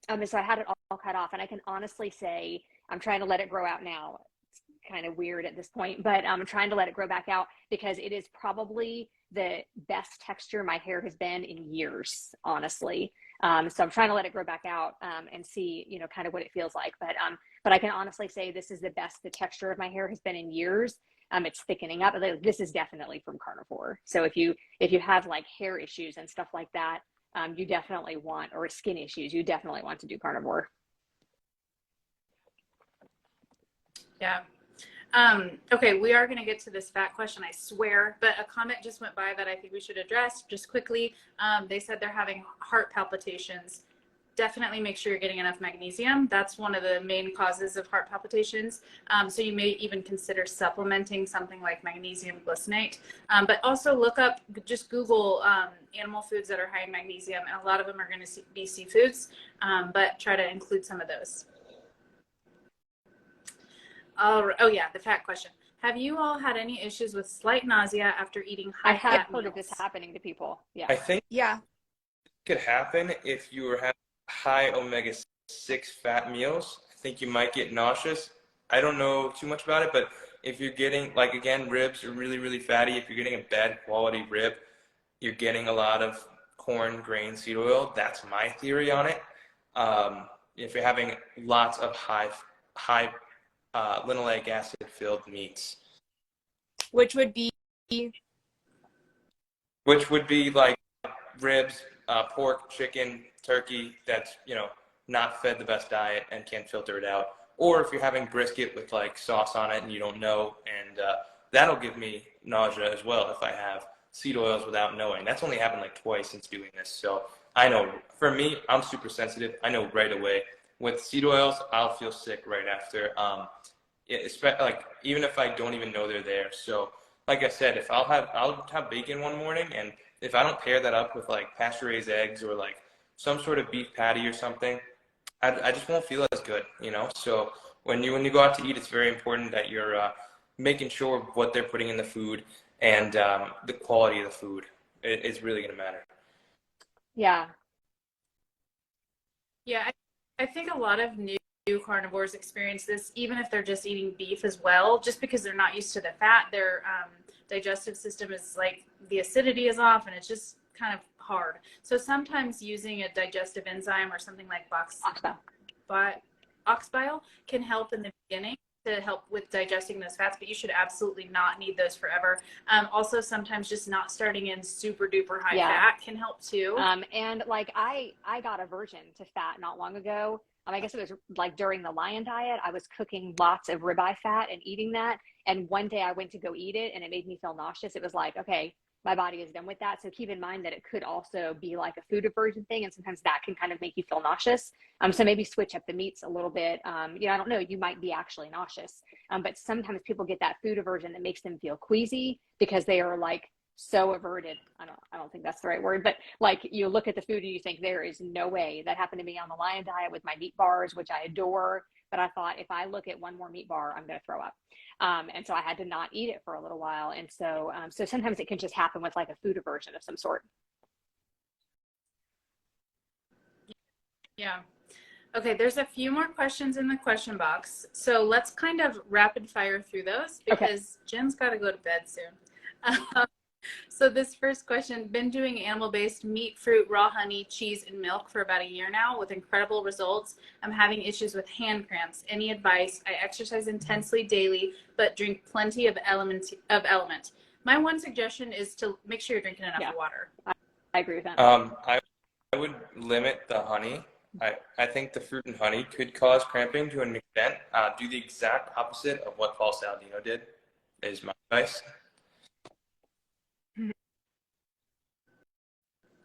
And so I had it all cut off, and I can honestly say I'm trying to let it grow out now. It's kind of weird at this point, but I'm trying to let it grow back out because it is probably the best texture my hair has been in years, honestly. So I'm trying to let it grow back out and see, you know, kind of what it feels like. But I can honestly say this is the best the texture of my hair has been in years. It's thickening up. This is definitely from Carnivore. So if you have like hair issues and stuff like that, you definitely want, or skin issues, you definitely want to do Carnivore. Yeah. Okay, we are going to get to this fat question, I swear, but a comment just went by that I think we should address just quickly. They said they're having heart palpitations. Definitely make sure you're getting enough magnesium. That's one of the main causes of heart palpitations. So you may even consider supplementing something like magnesium glycinate. But also look up, just Google animal foods that are high in magnesium, and a lot of them are going to be seafoods, but try to include some of those. Oh yeah, the fat question. Have you all had any issues with slight nausea after eating high fat meals? I have heard of this happening to people. Yeah. I think Yeah. it could happen if you were having high omega-6 fat meals. I think you might get nauseous. I don't know too much about it, but if you're getting, like, again, ribs are really, really fatty. If you're getting a bad quality rib, you're getting a lot of corn, grain, seed oil. That's my theory on it. If you're having lots of high linoleic acid filled meats, Which would be like ribs, pork, chicken, turkey, that's, you know, not fed the best diet and can't filter it out. Or if you're having brisket with like sauce on it and you don't know, and that'll give me nausea as well if I have seed oils without knowing. That's only happened like twice since doing this. So I know, for me, I'm super sensitive. I know right away. With seed oils, I'll feel sick right after. Like, even if I don't even know they're there. So like I said, if I'll have bacon one morning, and if I don't pair that up with like pasture-raised eggs or like some sort of beef patty or something, I just won't feel as good, you know? So when you go out to eat, it's very important that you're making sure what they're putting in the food and the quality of the food is really going to matter. Yeah. Yeah, I think a lot of new carnivores experience this, even if they're just eating beef as well, just because they're not used to the fat. Their digestive system is like, the acidity is off, and it's just kind of hard. So sometimes using a digestive enzyme or something like ox bile can help in the beginning to help with digesting those fats, but you should absolutely not need those forever. Also, sometimes just not starting in super duper high fat can help too. And like I got aversion to fat not long ago. I guess it was like during the lion diet, I was cooking lots of ribeye fat and eating that. And one day I went to go eat it and it made me feel nauseous. It was like, okay, my body is done with that. So keep in mind that it could also be like a food aversion thing. And sometimes that can kind of make you feel nauseous. So maybe switch up the meats a little bit. You know, I don't know, you might be actually nauseous. But sometimes people get that food aversion that makes them feel queasy because they are like so averted. I don't think that's the right word, but like you look at the food and you think there is no way. That happened to me on the lion diet with my meat bars, which I adore. But I thought if I look at one more meat bar, I'm going to throw up. And so I had to not eat it for a little while. And so, so sometimes it can just happen with like a food aversion of some sort. Yeah. Okay, there's a few more questions in the question box. So let's kind of rapid fire through those because Jen's got to go to bed soon. So this first question, been doing animal-based meat, fruit, raw honey, cheese, and milk for about a year now with incredible results. I'm having issues with hand cramps. Any advice? I exercise intensely daily, but drink plenty of element. My one suggestion is to make sure you're drinking enough water. I agree with that. I would limit the honey. I think the fruit and honey could cause cramping to an extent. Do the exact opposite of what Paul Saladino did is my advice.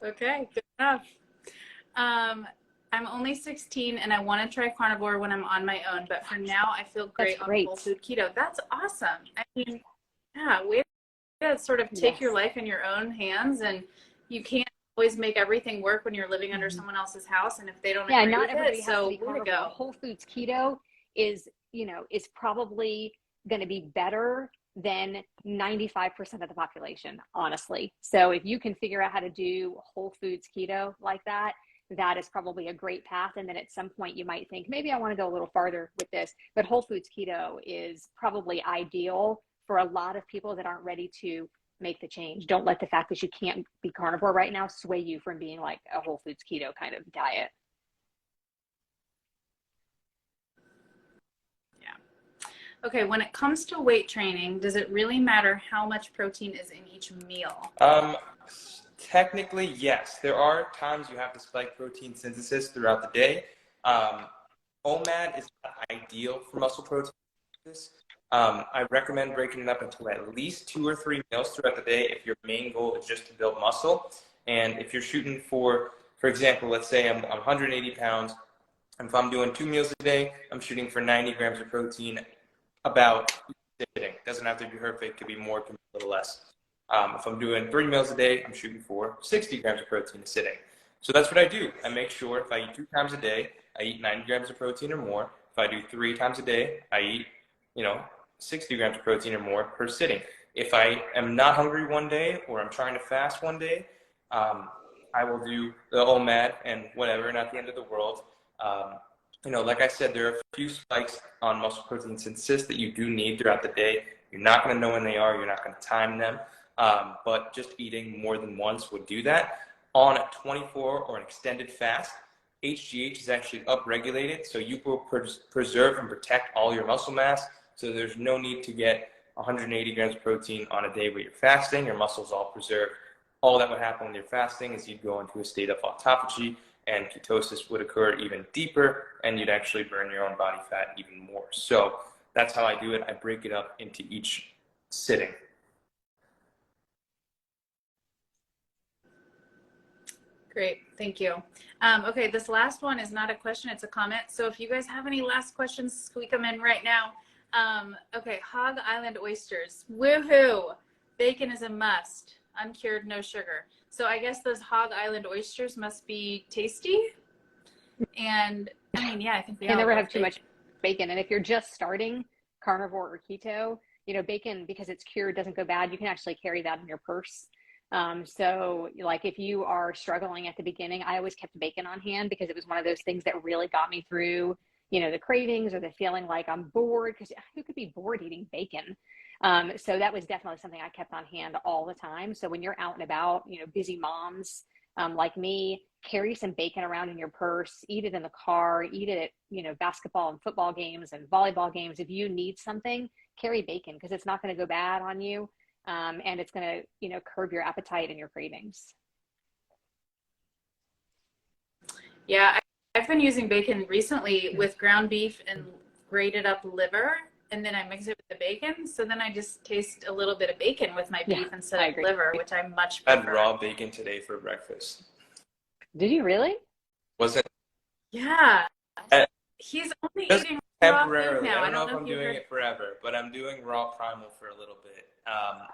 Okay, good enough. I'm only 16 and I want to try carnivore when I'm on my own, but for now I feel great on whole food keto. That's awesome. I mean, yeah, we have to sort of take your life in your own hands, and you can't always make everything work when you're living under someone else's house, and if they don't Yeah, agree not with everybody it, has to so be way to carnivore. go. Whole foods keto is, you know, is probably going to be better than 95% of the population, honestly. So if you can figure out how to do whole foods keto like that, that is probably a great path. And then at some point you might think, maybe I want to go a little farther with this, but whole foods keto is probably ideal for a lot of people that aren't ready to make the change. Don't let the fact that you can't be carnivore right now sway you from being like a whole foods keto kind of diet. Okay, when it comes to weight training, does it really matter how much protein is in each meal? Technically, yes. There are times you have to spike protein synthesis throughout the day. OMAD is not ideal for muscle protein synthesis. I recommend breaking it up into at least 2 or 3 meals throughout the day if your main goal is just to build muscle. And if you're shooting for example, let's say I'm 180 pounds, and if I'm doing 2 meals a day, I'm shooting for 90 grams of protein about sitting. Doesn't have to be perfect, could be more, could be a little less. If I'm doing 3 meals a day, I'm shooting for 60 grams of protein a sitting. So that's what I do. I make sure if I eat 2 times a day, I eat 90 grams of protein or more. If I do 3 times a day, I eat, 60 grams of protein or more per sitting. If I am not hungry one day or I'm trying to fast one day, I will do the OMAD and whatever, not the end of the world. Like I said, there are a few spikes on muscle protein synthesis that you do need throughout the day. You're not going to know when they are. You're not going to time them. But just eating more than once would do that. On a 24 or an extended fast, HGH is actually upregulated, so you will preserve and protect all your muscle mass. So there's no need to get 180 grams of protein on a day where you're fasting. Your muscles all preserved. All that would happen when you're fasting is you'd go into a state of autophagy, and ketosis would occur even deeper, and you'd actually burn your own body fat even more. So that's how I do it. I break it up into each sitting. Great, thank you. Okay, this last one is not a question, it's a comment. So if you guys have any last questions, squeak them in right now. Okay, Hog Island oysters. Woohoo! Bacon is a must. Uncured, no sugar. So I guess those Hog Island oysters must be tasty. And I mean, yeah, I think we can all never love have too much bacon. And if you're just starting carnivore or keto, bacon, because it's cured, doesn't go bad. You can actually carry that in your purse. So like if you are struggling at the beginning, I always kept bacon on hand because it was one of those things that really got me through, the cravings or the feeling like I'm bored, because who could be bored eating bacon? So that was definitely something I kept on hand all the time. So when you're out and about, busy moms like me, carry some bacon around in your purse, eat it in the car, eat it at, basketball and football games and volleyball games. If you need something, carry bacon because it's not going to go bad on you. And it's going to, curb your appetite and your cravings. Yeah, I've been using bacon recently with ground beef and grated up liver, and then I mix it with the bacon. So then I just taste a little bit of bacon with my beef instead of liver, which I much prefer. I had raw bacon today for breakfast. Did you really? Was it? Yeah. He's only eating temporarily. Raw food now. I don't know if I'm doing it forever, but I'm doing raw primal for a little bit.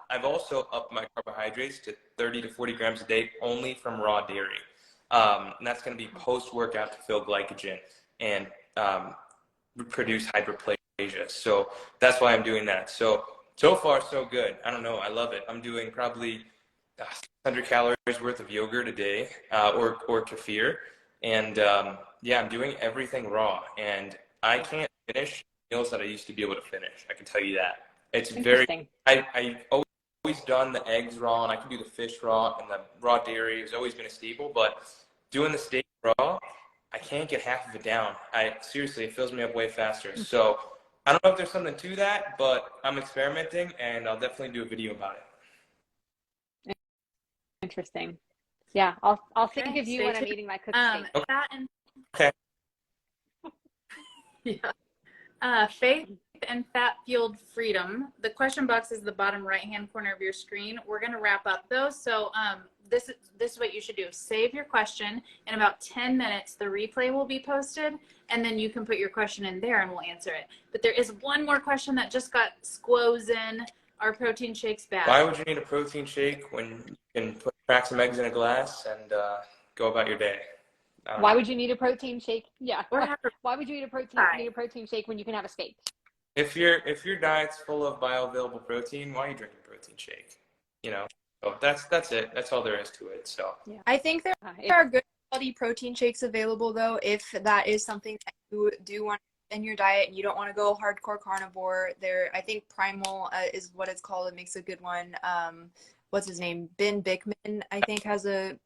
I've also upped my carbohydrates to 30 to 40 grams a day only from raw dairy. And that's going to be post-workout to fill glycogen and produce hyperplasia. So that's why I'm doing that. So far, so good. I don't know. I love it. I'm doing probably 600 calories worth of yogurt a day or kefir. And I'm doing everything raw. And I can't finish meals that I used to be able to finish. I can tell you that. It's very, I've always done the eggs raw, and I can do the fish raw, and the raw dairy has always been a staple, but doing the steak raw, I can't get half of it down. Seriously, it fills me up way faster. So I don't know if there's something to that, but I'm experimenting, and I'll definitely do a video about it. Interesting. Yeah, I'll think of you when I'm eating my cooked steak. Okay. Yeah. Faith and fat-fueled freedom. The question box is the bottom right-hand corner of your screen. We're going to wrap up those. So this is what you should do. Save your question. In about 10 minutes, the replay will be posted, and then you can put your question in there and we'll answer it. But there is one more question that just got squoze in. Are protein shakes bad? Why would you need a protein shake when you can put crack some eggs in a glass and go about your day. Why would you need a protein shake? Yeah. Or Why would you need a protein shake when you can have a steak? If your diet's full of bioavailable protein, why are you drinking a protein shake? You know, so that's it. That's all there is to it. So yeah. I think there are good quality protein shakes available though, if that is something that you do want in your diet and you don't want to go hardcore carnivore. There, I think Primal is what it's called. It makes a good one. What's his name? Ben Bickman, I think, has a.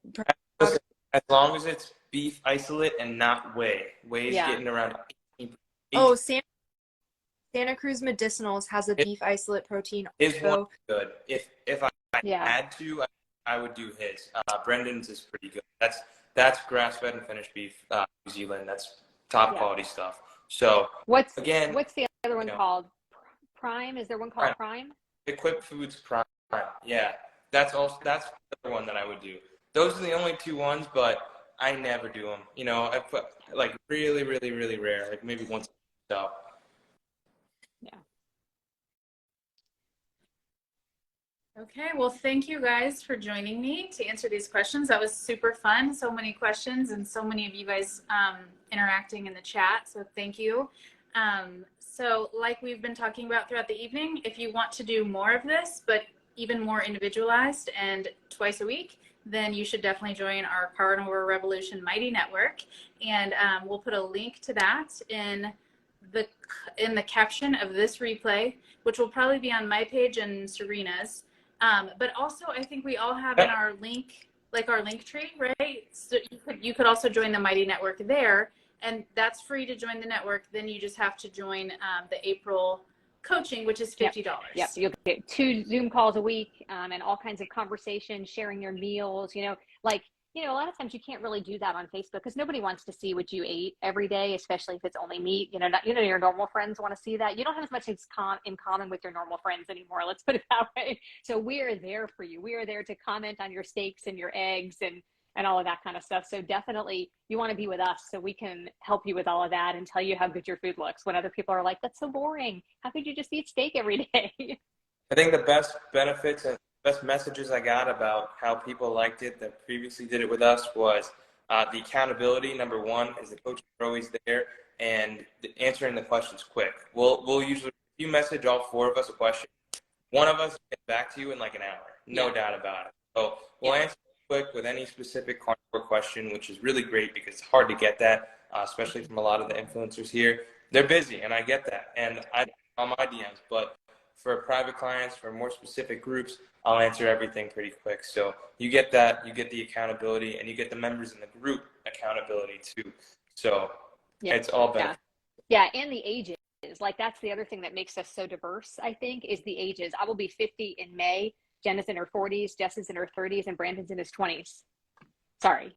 As long as it's beef isolate and not whey. Whey's getting around 18. Oh, Santa Cruz Medicinals has a beef isolate protein. His one good. If I had to, I would do his. Brendan's is pretty good. That's grass-fed and finished beef, New Zealand. That's top quality stuff. So what's the other one called? Prime? Is there one called Prime? Equip Foods Prime. Yeah, that's the other one that I would do. Those are the only two ones, but I never do them. You know, I put like really, really, really rare, like maybe once a month. Yeah. Okay, well, thank you guys for joining me to answer these questions. That was super fun. So many questions and so many of you guys interacting in the chat. So thank you. So like we've been talking about throughout the evening, if you want to do more of this, but even more individualized and twice a week, then you should definitely join our Carnivore Revolution Mighty Network. And we'll put a link to that in the caption of this replay, which will probably be on my page and Serena's. But also, I think we all have in our link, like our link tree, right? So you could also join the Mighty Network there, and that's free to join the network. Then you just have to join the April coaching, which is $50. Yep. You'll get 2 Zoom calls a week and all kinds of conversations, sharing your meals, a lot of times you can't really do that on Facebook because nobody wants to see what you ate every day, especially if it's only meat. Your normal friends want to see that. You don't have as much in common with your normal friends anymore. Let's put it that way. So we are there for you. We are there to comment on your steaks and your eggs and all of that kind of stuff. So definitely you want to be with us so we can help you with all of that and tell you how good your food looks when other people are like, that's so boring. How could you just eat steak every day? I think the best benefits and best messages I got about how people liked it that previously did it with us was the accountability. Number one is the coaches are always there and answering the questions quick. We'll usually, if you message all 4 of us a question, one of us will get back to you in like an hour. No doubt about it. So we'll answer quick with any specific carnivore question, which is really great because it's hard to get that, especially from a lot of the influencers here. They're busy and I get that. And I on my DMs, but for private clients, for more specific groups, I'll answer everything pretty quick. So you get that, you get the accountability, and you get the members in the group accountability too. So it's all better. Yeah, and the ages. Like that's the other thing that makes us so diverse, I think, is the ages. I will be 50 in May. Jen is in her 40s, Jess is in her 30s, and Brandon's in his 20s. Sorry.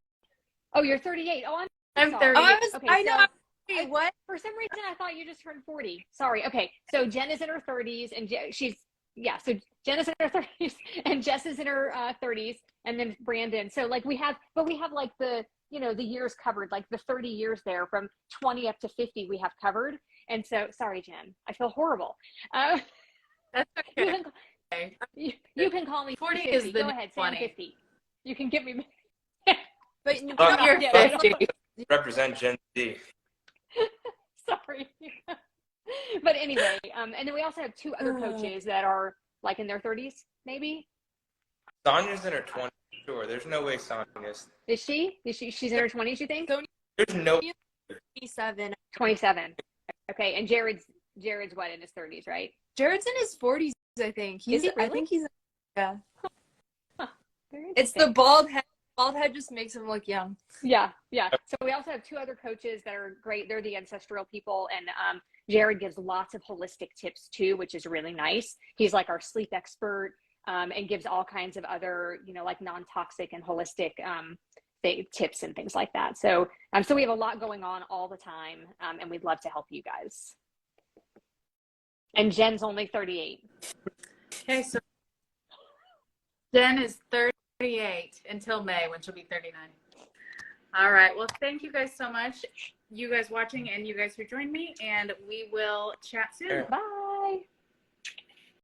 Oh, you're 38. Oh, I'm sorry. 30. I know. Wait, what? For some reason, I thought you just turned 40. Sorry. Okay. So Jen is in her 30s and so Jen is in her 30s and Jess is in her 30s and then Brandon. So like we have like the years covered, like the 30 years there from 20 up to 50 we have covered. And so, sorry, Jen, I feel horrible. That's okay. You can call me 40 50. is the Go ahead, 20. 50. You can get me. But you're 50. Represent Gen Z. Sorry. But anyway, and then we also have 2 other coaches that are like in their 30s, maybe. Sonya's in her 20s, sure. There's no way Sonya's. Is she? She's in her 20s, you think? There's no 27. Okay, and Jared's what, in his 30s, right? Jared's in his 40s, I think. Is he really? I think he's Huh. It's the bald head. Bald head just makes him look young. Yeah. So we also have 2 other coaches that are great. They're the ancestral people, and Jared gives lots of holistic tips too, which is really nice. He's like our sleep expert, and gives all kinds of other, like non-toxic and holistic tips and things like that. So we have a lot going on all the time, and we'd love to help you guys. And Jen's only 38. Okay, so Jen is 38 until May when she'll be 39. All right. Well, thank you guys so much. You guys watching and you guys who joined me, and we will chat soon. Bye.